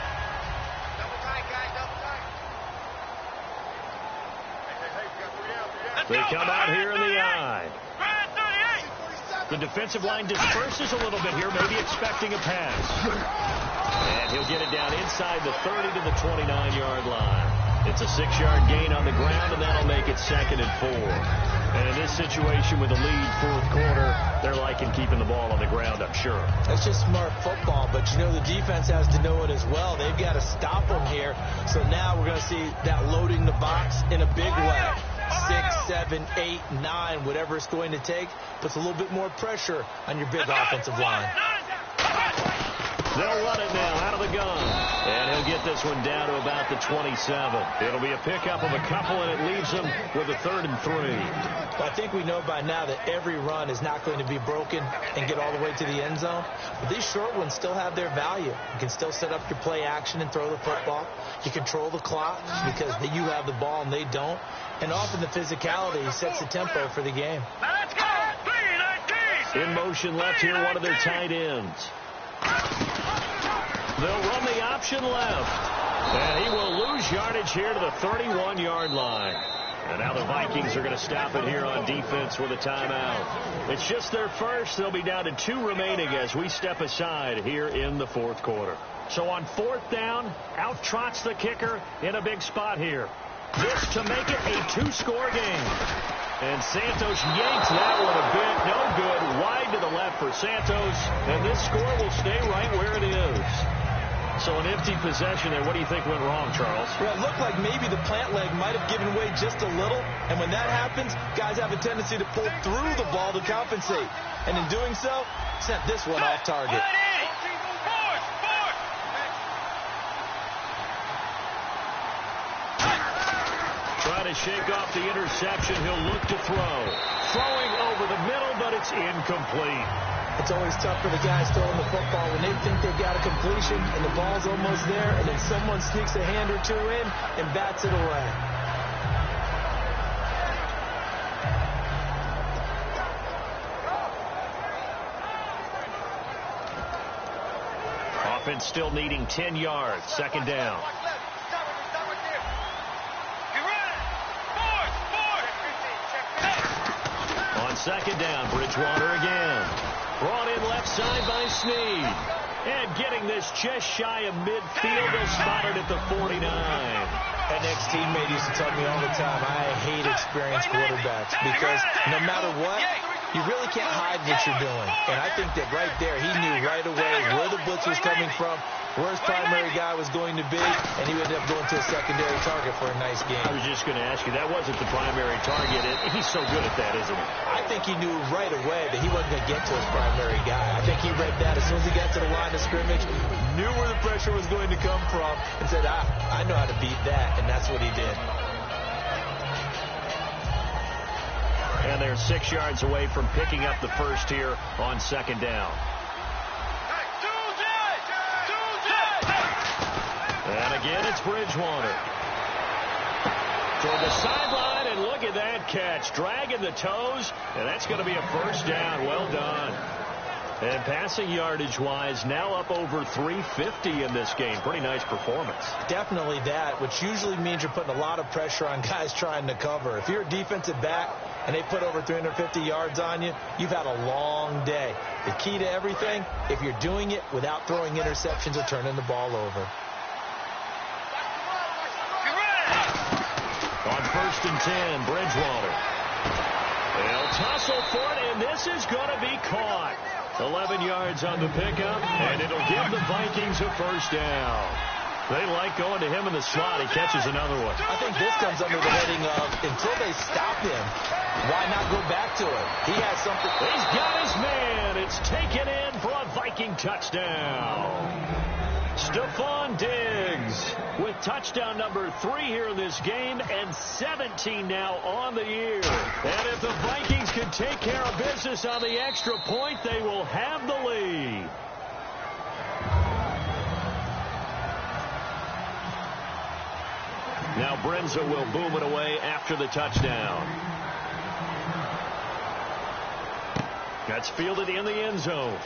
Double tight, guys. Double tight. They come out here in the eye. The defensive line disperses a little bit here, maybe expecting a pass. And he'll get it down inside the 30 to the 29-yard line. It's a 6-yard gain on the ground, and that'll make it 2nd and 4. And in this situation with the lead 4th quarter, they're liking keeping the ball on the ground, I'm sure. That's just smart football, but you know the defense has to know it as well. They've got to stop them here. So now we're going to see that loading the box in a big way. 6, 7, 8, 9, whatever it's going to take, puts a little bit more pressure on your big offensive line. They'll run it now out of the gun. And he'll get this one down to about the 27. It'll be a pickup of a couple, and it leaves him with a 3rd and 3. Well, I think we know by now that every run is not going to be broken and get all the way to the end zone. But these short ones still have their value. You can still set up your play action and throw the football. You control the clock because you have the ball and they don't. And often the physicality sets the tempo for the game. Let's go! 3-19! In motion left here, one of their tight ends. They'll run the option left. And he will lose yardage here to the 31-yard line. And now the Vikings are going to stop it here on defense with a timeout. It's just their first. They'll be down to 2 remaining as we step aside here in the 4th quarter. So on 4th down, out trots the kicker in a big spot here. This to make it a 2-score game. And Santos yanks that one a bit. No good. Wide to the left for Santos. And this score will stay right where it is. So an empty possession there. What do you think went wrong, Charles? Well, it looked like maybe the plant leg might have given way just a little. And when that happens, guys have a tendency to pull through the ball to compensate. And in doing so, sent this one off target. Trying to shake off the interception. He'll look to throw. Throwing over the middle, but it's incomplete. It's always tough for the guys throwing the football when they think they've got a completion and the ball's almost there, and then someone sneaks a hand or two in and bats it away. Offense still needing 10 yards. 2nd down. On 2nd down, Bridgewater again. Brought in left side by Snead. And getting this just shy of midfield. They'll spot it at the 49. An ex-teammate used to tell me all the time, I hate experienced quarterbacks because no matter what, you really can't hide what you're doing. And I think that right there, he knew right away where the blitz was coming from, where his primary guy was going to be, and he would end up going to a secondary target for a nice game. I was just going to ask you, that wasn't the primary target. He's so good at that, isn't he? I think he knew right away that he wasn't going to get to his primary guy. I think he read that as soon as he got to the line of scrimmage, knew where the pressure was going to come from, and said, I know how to beat that, and that's what he did. And they're 6 yards away from picking up the first here on 2nd down. And again, it's Bridgewater. Toward the sideline, and look at that catch. Dragging the toes, and that's going to be a 1st down. Well done. And passing yardage-wise, now up over 350 in this game. Pretty nice performance. Definitely that, which usually means you're putting a lot of pressure on guys trying to cover. If you're a defensive back and they put over 350 yards on you, you've had a long day. The key to everything, if you're doing it without throwing interceptions or turning the ball over. On 1st and 10, Bridgewater. They'll tussle for it, and this is going to be caught. 11 yards on the pickup, and it'll give the Vikings a 1st down. They like going to him in the slot. He catches another one. I think this comes under the heading of, until they stop him, why not go back to it? He has something. He's got his man. It's taken in for a Viking touchdown. Stephon Diggs with touchdown number 3 here in this game, and 17 now on the year. And if the Vikings can take care of business on the extra point, they will have the lead. Now Brenza will boom it away after the touchdown. That's fielded in the end zone.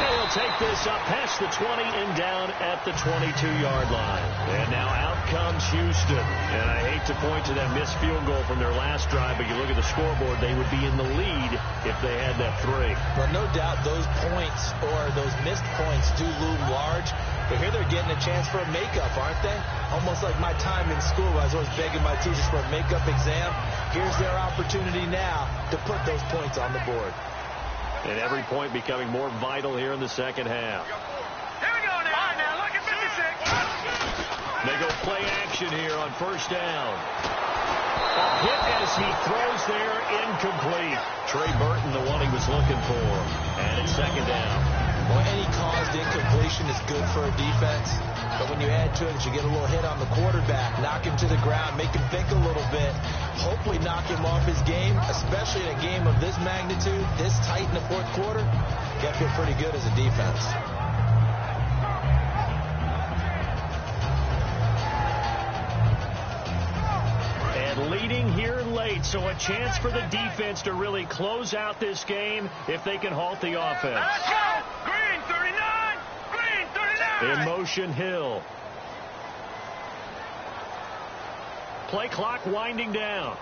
They'll take this up past the 20 and down at the 22-yard line. And now out comes Houston. And I hate to point to that missed field goal from their last drive, but you look at the scoreboard, they would be in the lead if they had that 3. Well, no doubt those points or those missed points do loom large. But here they're getting a chance for a makeup, aren't they? Almost like my time in school. I was always begging my teachers for a makeup exam. Here's their opportunity now to put those points on the board. And every point becoming more vital here in the second half. Here we go now. All right, now look at 56. They go play action here on 1st down. A hit as he throws there, incomplete. Trey Burton, the one he was looking for. And it's second down. Well, any caused incompletion is good for a defense. But when you add to it that you get a little hit on the quarterback, knock him to the ground, make him think a little bit, hopefully knock him off his game, especially in a game of this magnitude, this tight in the fourth quarter, you got to feel pretty good as a defense. And leading here late, so a chance for the defense to really close out this game if they can halt the offense. Let's go! Green 39! Green 39! In motion, Hill. Play clock winding down.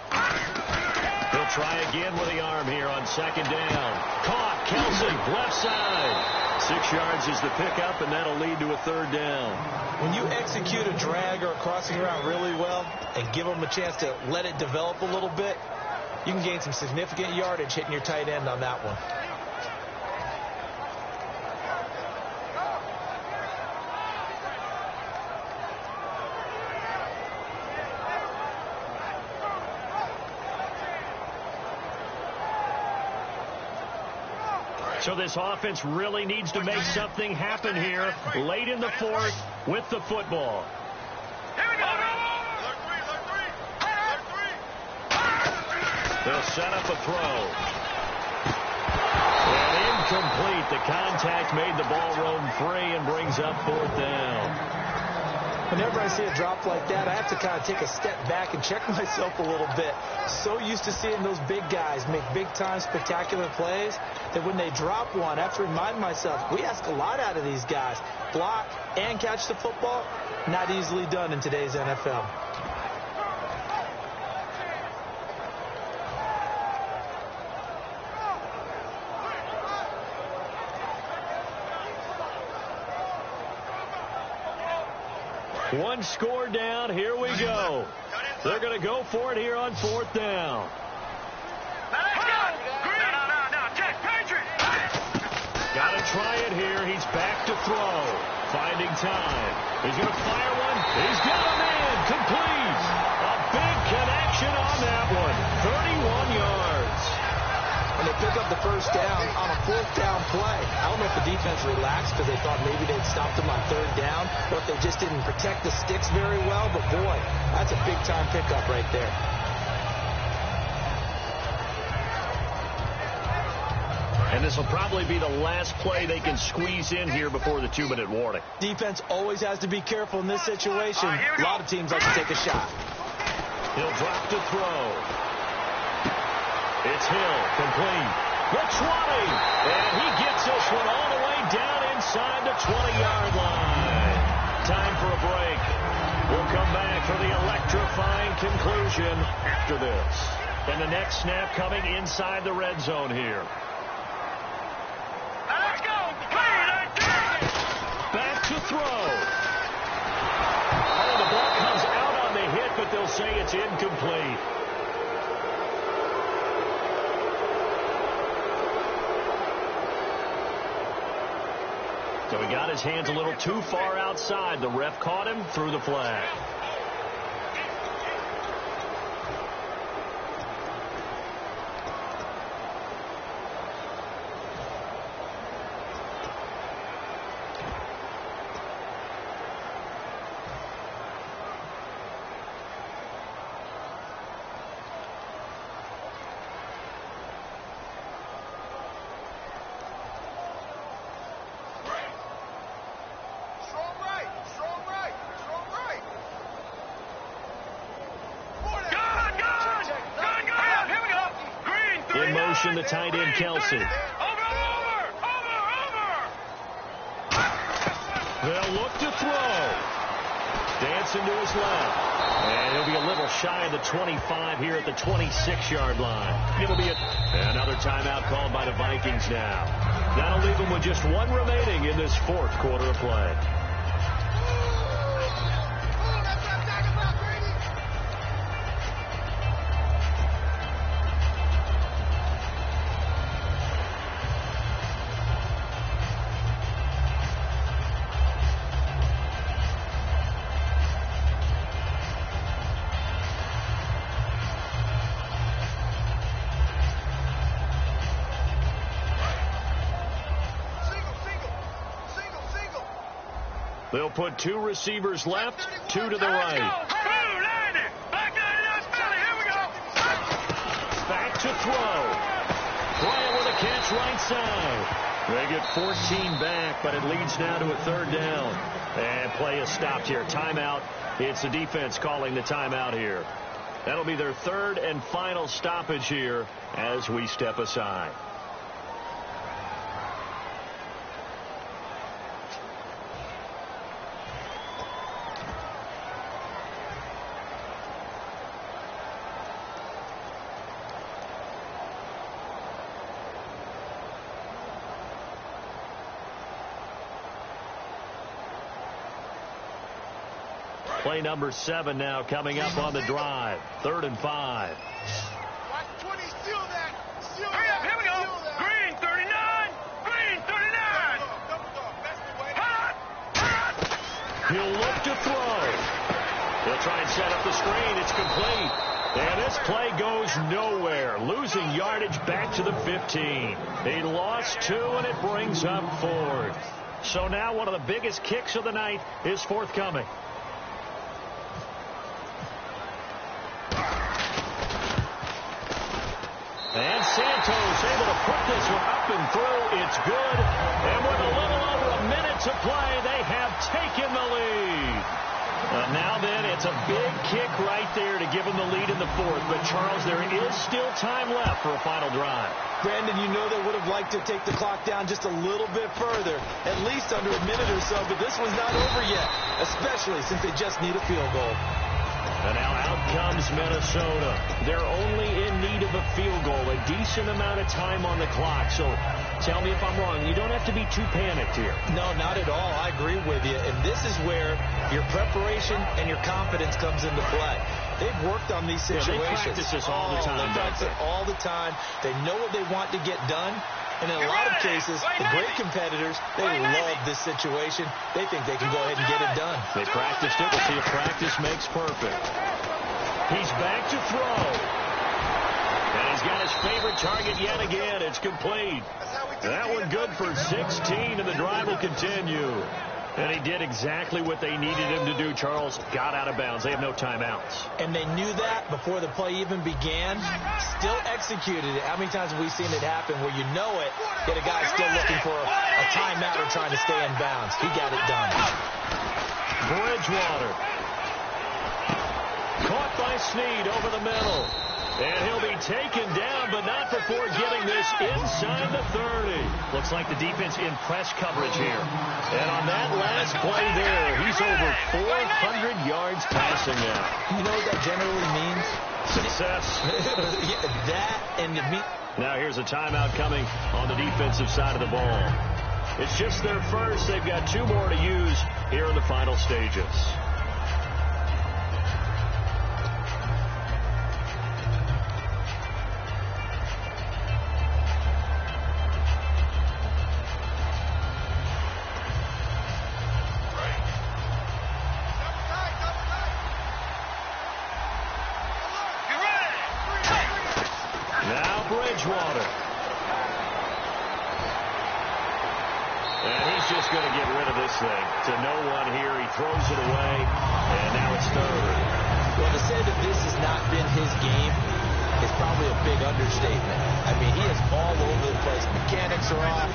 He'll try again with the arm here on second down. Caught, Kelsey, left side. 6 yards is the pickup, and that'll lead to a third down. When you execute a drag or a crossing route really well and give them a chance to let it develop a little bit, you can gain some significant yardage hitting your tight end on that one. So this offense really needs to make something happen here late in the fourth with the football. Here we go! They'll set up a throw. And incomplete. The contact made the ball roam free and brings up fourth down. Whenever I see a drop like that, I have to kind of take a step back and check myself a little bit. So used to seeing those big guys make big-time spectacular plays that when they drop one, I have to remind myself, we ask a lot out of these guys. Block and catch the football, not easily done in today's NFL. One score down. Here we go. They're going to go for it here on fourth down. Let's go! Green! No, check, Patriot! Got to try it here. He's back to throw. Finding time. He's going to fire one. He's got a man. Complete. A big connection on that one. 31 yards. And they pick up the first down on a fourth down play. I don't know if the defense relaxed because they thought maybe they'd stopped them on third down or if they just didn't protect the sticks very well. But, boy, that's a big-time pickup right there. And this will probably be the last play they can squeeze in here before the 2-minute warning. Defense always has to be careful in this situation. A lot of teams like to take a shot. He'll drop to throw. It's Hill, complete. The 20, and he gets this one all the way down inside the 20-yard line. Time for a break. We'll come back for the electrifying conclusion after this. And the next snap coming inside the red zone here. Let's go! Back to throw. Oh, the ball comes out on the hit, but they'll say it's incomplete. So he got his hands a little too far outside. The ref caught him, threw the flag. The tight end, Kelsey. Over! They'll look to throw. Dancing to his left. And he'll be a little shy of the 25 here at the 26-yard line. It'll be another timeout called by the Vikings now. That'll leave them with just one remaining in this fourth quarter of play. They'll put 2 receivers left, 2 to the right. Back to throw. Bryant with a catch right side. They get 14 back, but it leads now to a 3rd down. And play is stopped here. Timeout. It's the defense calling the timeout here. That'll be their 3rd and final stoppage here as we step aside. Play number 7 now coming up on the drive. 3rd and 5. Watch 20, seal that. Hurry up, here we go. Green 39. Green 39. Double dog. That's the way. He'll look to throw. He'll try and set up the screen. It's complete. And this play goes nowhere. Losing yardage back to the 15. He lost 2, and it brings up 4th. So now one of the biggest kicks of the night is forthcoming. And Santos able to put this one up and through. It's good. And with a little over a minute to play, they have taken the lead. Now then, it's a big kick right there to give them the lead in the 4th. But, Charles, there is still time left for a final drive. Brandon, you know they would have liked to take the clock down just a little bit further, at least under a minute or so. But this one's not over yet, especially since they just need a field goal. And now out comes Minnesota. They're only in need of a field goal, a decent amount of time on the clock. So tell me if I'm wrong. You don't have to be too panicked here. No, not at all. I agree with you. And this is where your preparation and your confidence comes into play. They've worked on these situations. They practice this all the time. They practice it all the time. They know what they want to get done. And in a lot of cases, the great competitors, they love this situation. They think they can go ahead and get it done. They practiced it. We'll see if practice makes perfect. He's back to throw. And he's got his favorite target yet again. It's complete. That one good for 16, and the drive will continue. And he did exactly what they needed him to do, Charles. Got out of bounds. They have no timeouts. And they knew that before the play even began. Still executed it. How many times have we seen it happen where you know it, yet a guy's still looking for a timeout or trying to stay in bounds? He got it done. Bridgewater. Caught by Snead over the middle. And he'll be taken down, but not before getting this inside the 30. Looks like the defense in press coverage here. And on that last play there, he's over 400 yards passing now. You know what that generally means? Success. Now here's a timeout coming on the defensive side of the ball. It's just their first. They've got 2 more to use here in the final stages. Bridgewater. And he's just going to get rid of this thing. To no one here. He throws it away. And now it's 3rd. Well, to say that this has not been his game is probably a big understatement. I mean, he is all over the place. Mechanics are off,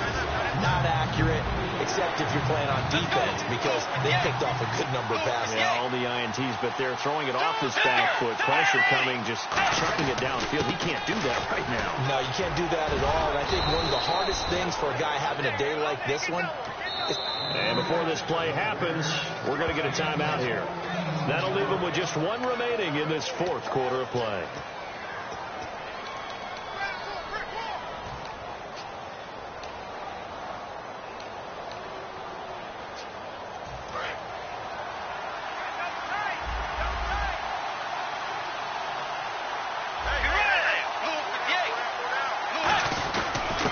not accurate, except if you're playing on defense, because they picked off a good number of passes. Yeah, all the INTs, but they're throwing it off his back foot. Pressure coming, just chucking it downfield. He can't do that right now. No, you can't do that at all. And I think one of the hardest things for a guy having a day like this one is... And before this play happens, we're going to get a timeout here. That'll leave him with just 1 remaining in this 4th quarter of play.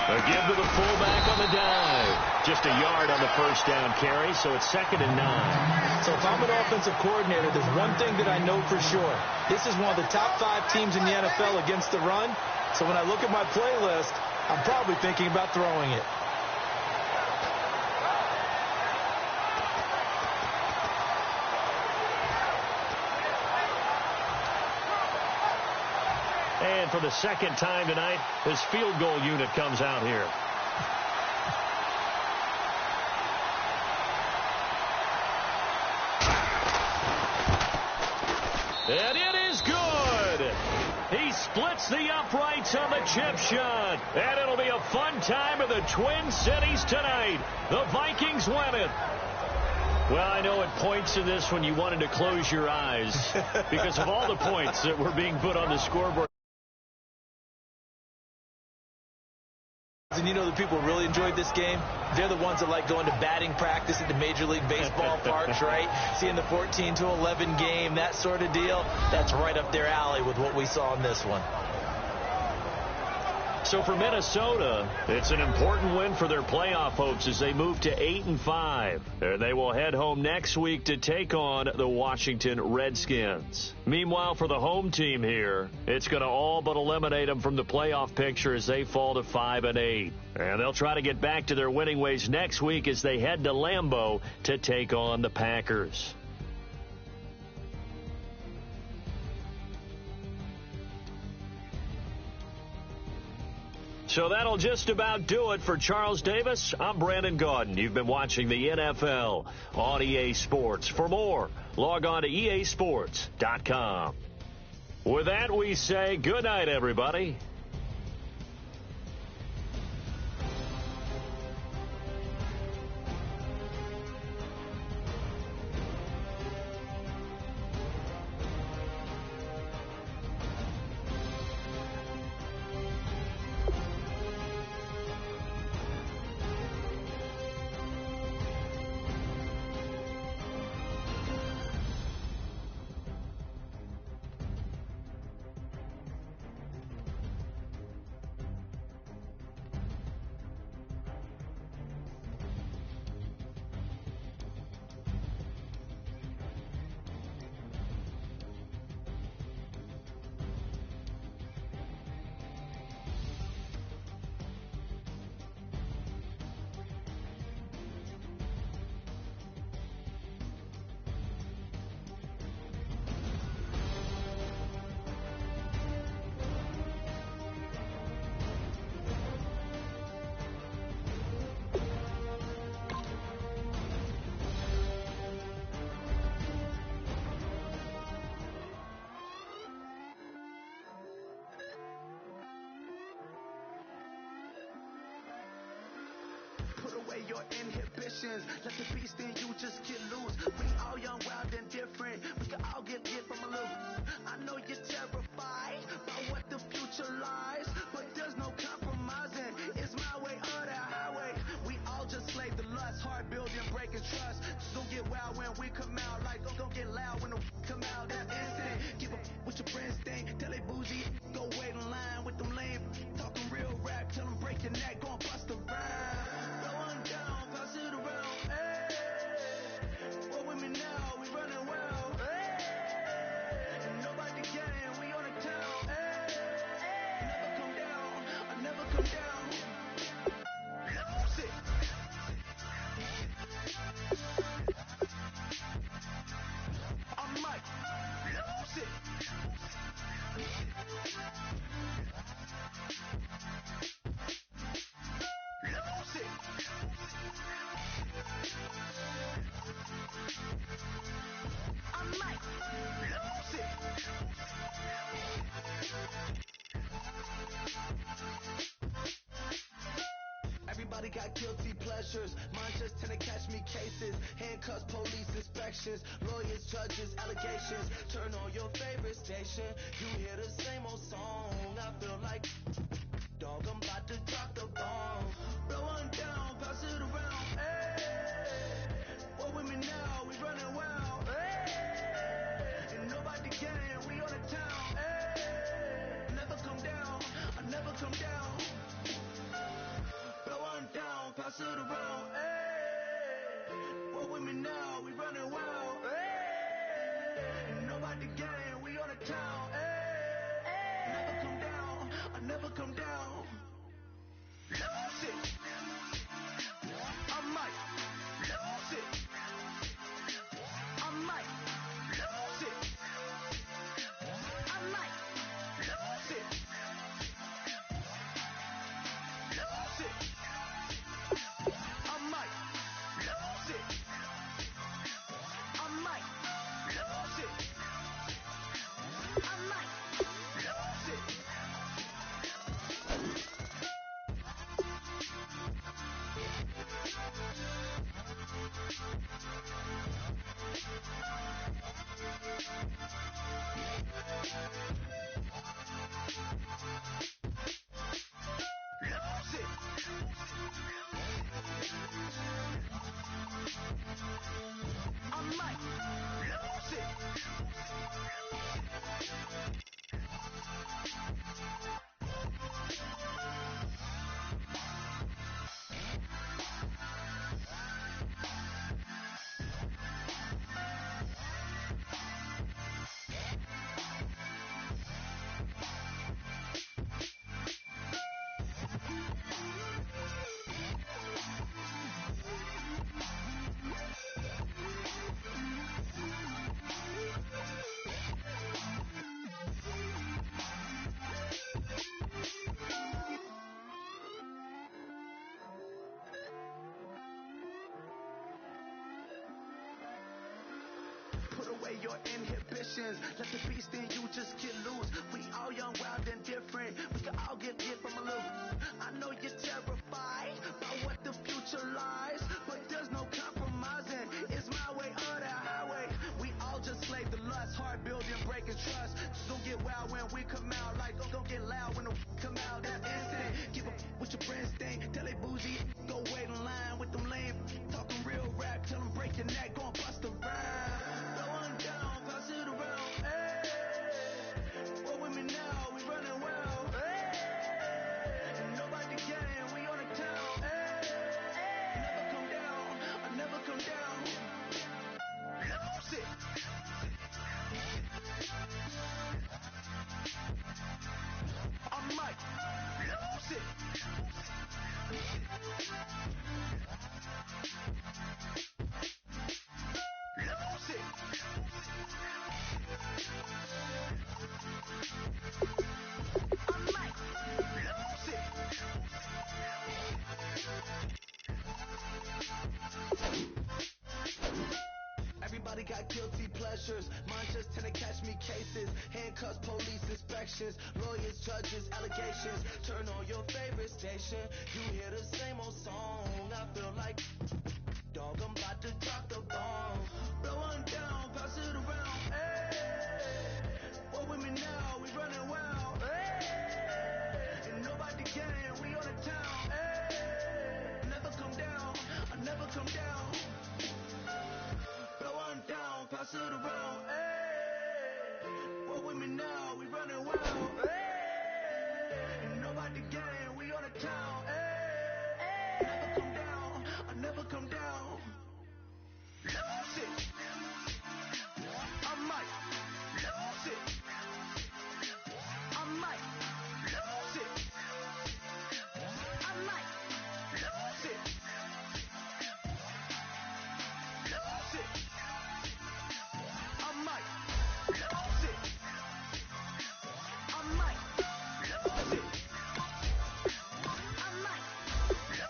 A give to the fullback on the dive. Just a yard on the first down carry, so it's 2nd and 9. So if I'm an offensive coordinator, there's one thing that I know for sure. This is one of the top 5 teams in the NFL against the run. So when I look at my playlist, I'm probably thinking about throwing it. And for the second time tonight, his field goal unit comes out here. And it is good. He splits the uprights on the chip shot. And it'll be a fun time in the Twin Cities tonight. The Vikings win it. Well, I know it points to this when you wanted to close your eyes because of all the points that were being put on the scoreboard. And you know the people who really enjoyed this game? They're the ones that like going to batting practice at the Major League Baseball parks, right? Seeing the 14-11 game, that sort of deal. That's right up their alley with what we saw in this one. So for Minnesota, it's an important win for their playoff hopes as they move to 8-5. And they will head home next week to take on the Washington Redskins. Meanwhile, for the home team here, it's going to all but eliminate them from the playoff picture as they fall to 5-8. And they'll try to get back to their winning ways next week as they head to Lambeau to take on the Packers. So that'll just about do it for Charles Davis. I'm Brandon Gaudin. You've been watching the NFL on EA Sports. For more, log on to easports.com. With that, we say good night, everybody. Your inhibitions, let the beast in you just get loose. We all young, wild, and different. We can all get hit from a little. I know you're terrified by what the future lies, but there's no compromising. It's my way or the highway. We all just slave the lust, hard building, breaking trust. Don't get wild when we come out, like don't get loud when the come out. That's instant. Keep up with your friends thing. Tell they bougie, go wait in line with them lame. Talking real rap, tell them break your neck, go and bust a rhyme. Down, pass it around, hey. What with me now, we running wild, hey. And nobody can, we on the town, hey. Never come down, I never come down. Lose it. I might lose it. Lose it. I might lose it. Everybody got guilty pleasures. Mine just tend to catch me cases. Handcuffs, police inspections, lawyers, judges, allegations. Turn on your favorite station. You hear the same old song. I feel like dog, I'm about to drop the bomb. Blow one down, pass it around. Hey, what with me now? We running wild. Hey, and nobody can. We on the town. Hey, never come down. I never come down. Blow one down, pass it around. Hey, what with me now? We running wild. Hey, and nobody can. We on the town. Hey, never come down. I never come down. Lose it. I might lose it. away your inhibitions. Let the beast in you just get loose. We all young, wild, and different. We can all get from a little. I know you're terrified by what the future lies, but there's no compromising. It's my way or the highway. We all just slave the lust, heart building, breaking trust. Don't get wild when we come out, like don't get loud when the come out. That's instant. Give up with your friends thing. Tell they bougie, go wait in line with them lame. Talking real rap, tell them break your neck, gon' bust a rhyme. Blow one down, pass it around. Hey, what with me now? We running wild. Hey, and nobody game, we on the town. Hey, never come down, I never come down. Lose it. I might lose it. Lose it. I might lose it. Everybody got guilty pleasures. Mine just tend to catch me cases. Handcuffs, police inspections, lawyers, judges, allegations. Turn on your favorite station. You hear the same old song. I feel like dog, I'm about to drop the bomb. Blow one down, pass it around. Hey, what with me now? We running wild. Hey, and nobody game. We on the town. Hey, never come down. I never come down. Blow one down, pass it around. Hey, what with me now? We running wild. Hey, and nobody game. We on the town. Hey, never come down. I never come down. Lose it. I might lose it. I might lose it. I might lose it. Lose it. I might lose it. I might lose it. I might. Lose it.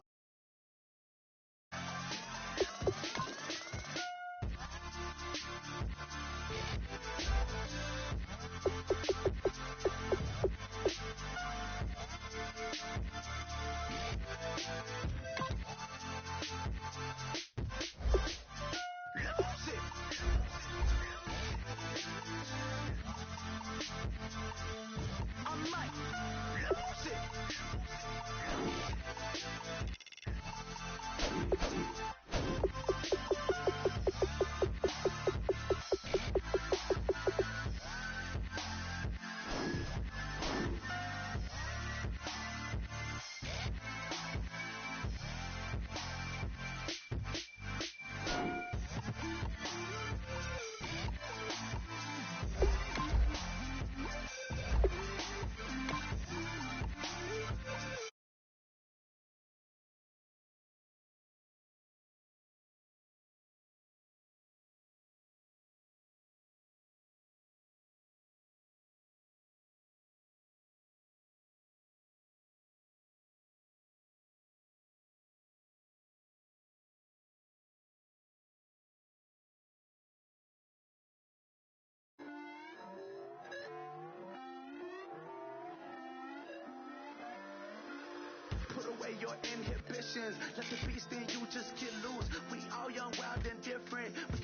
I might lose it. Put away your inhibitions. Let the beast in you just get loose. We all young, wild, and different. We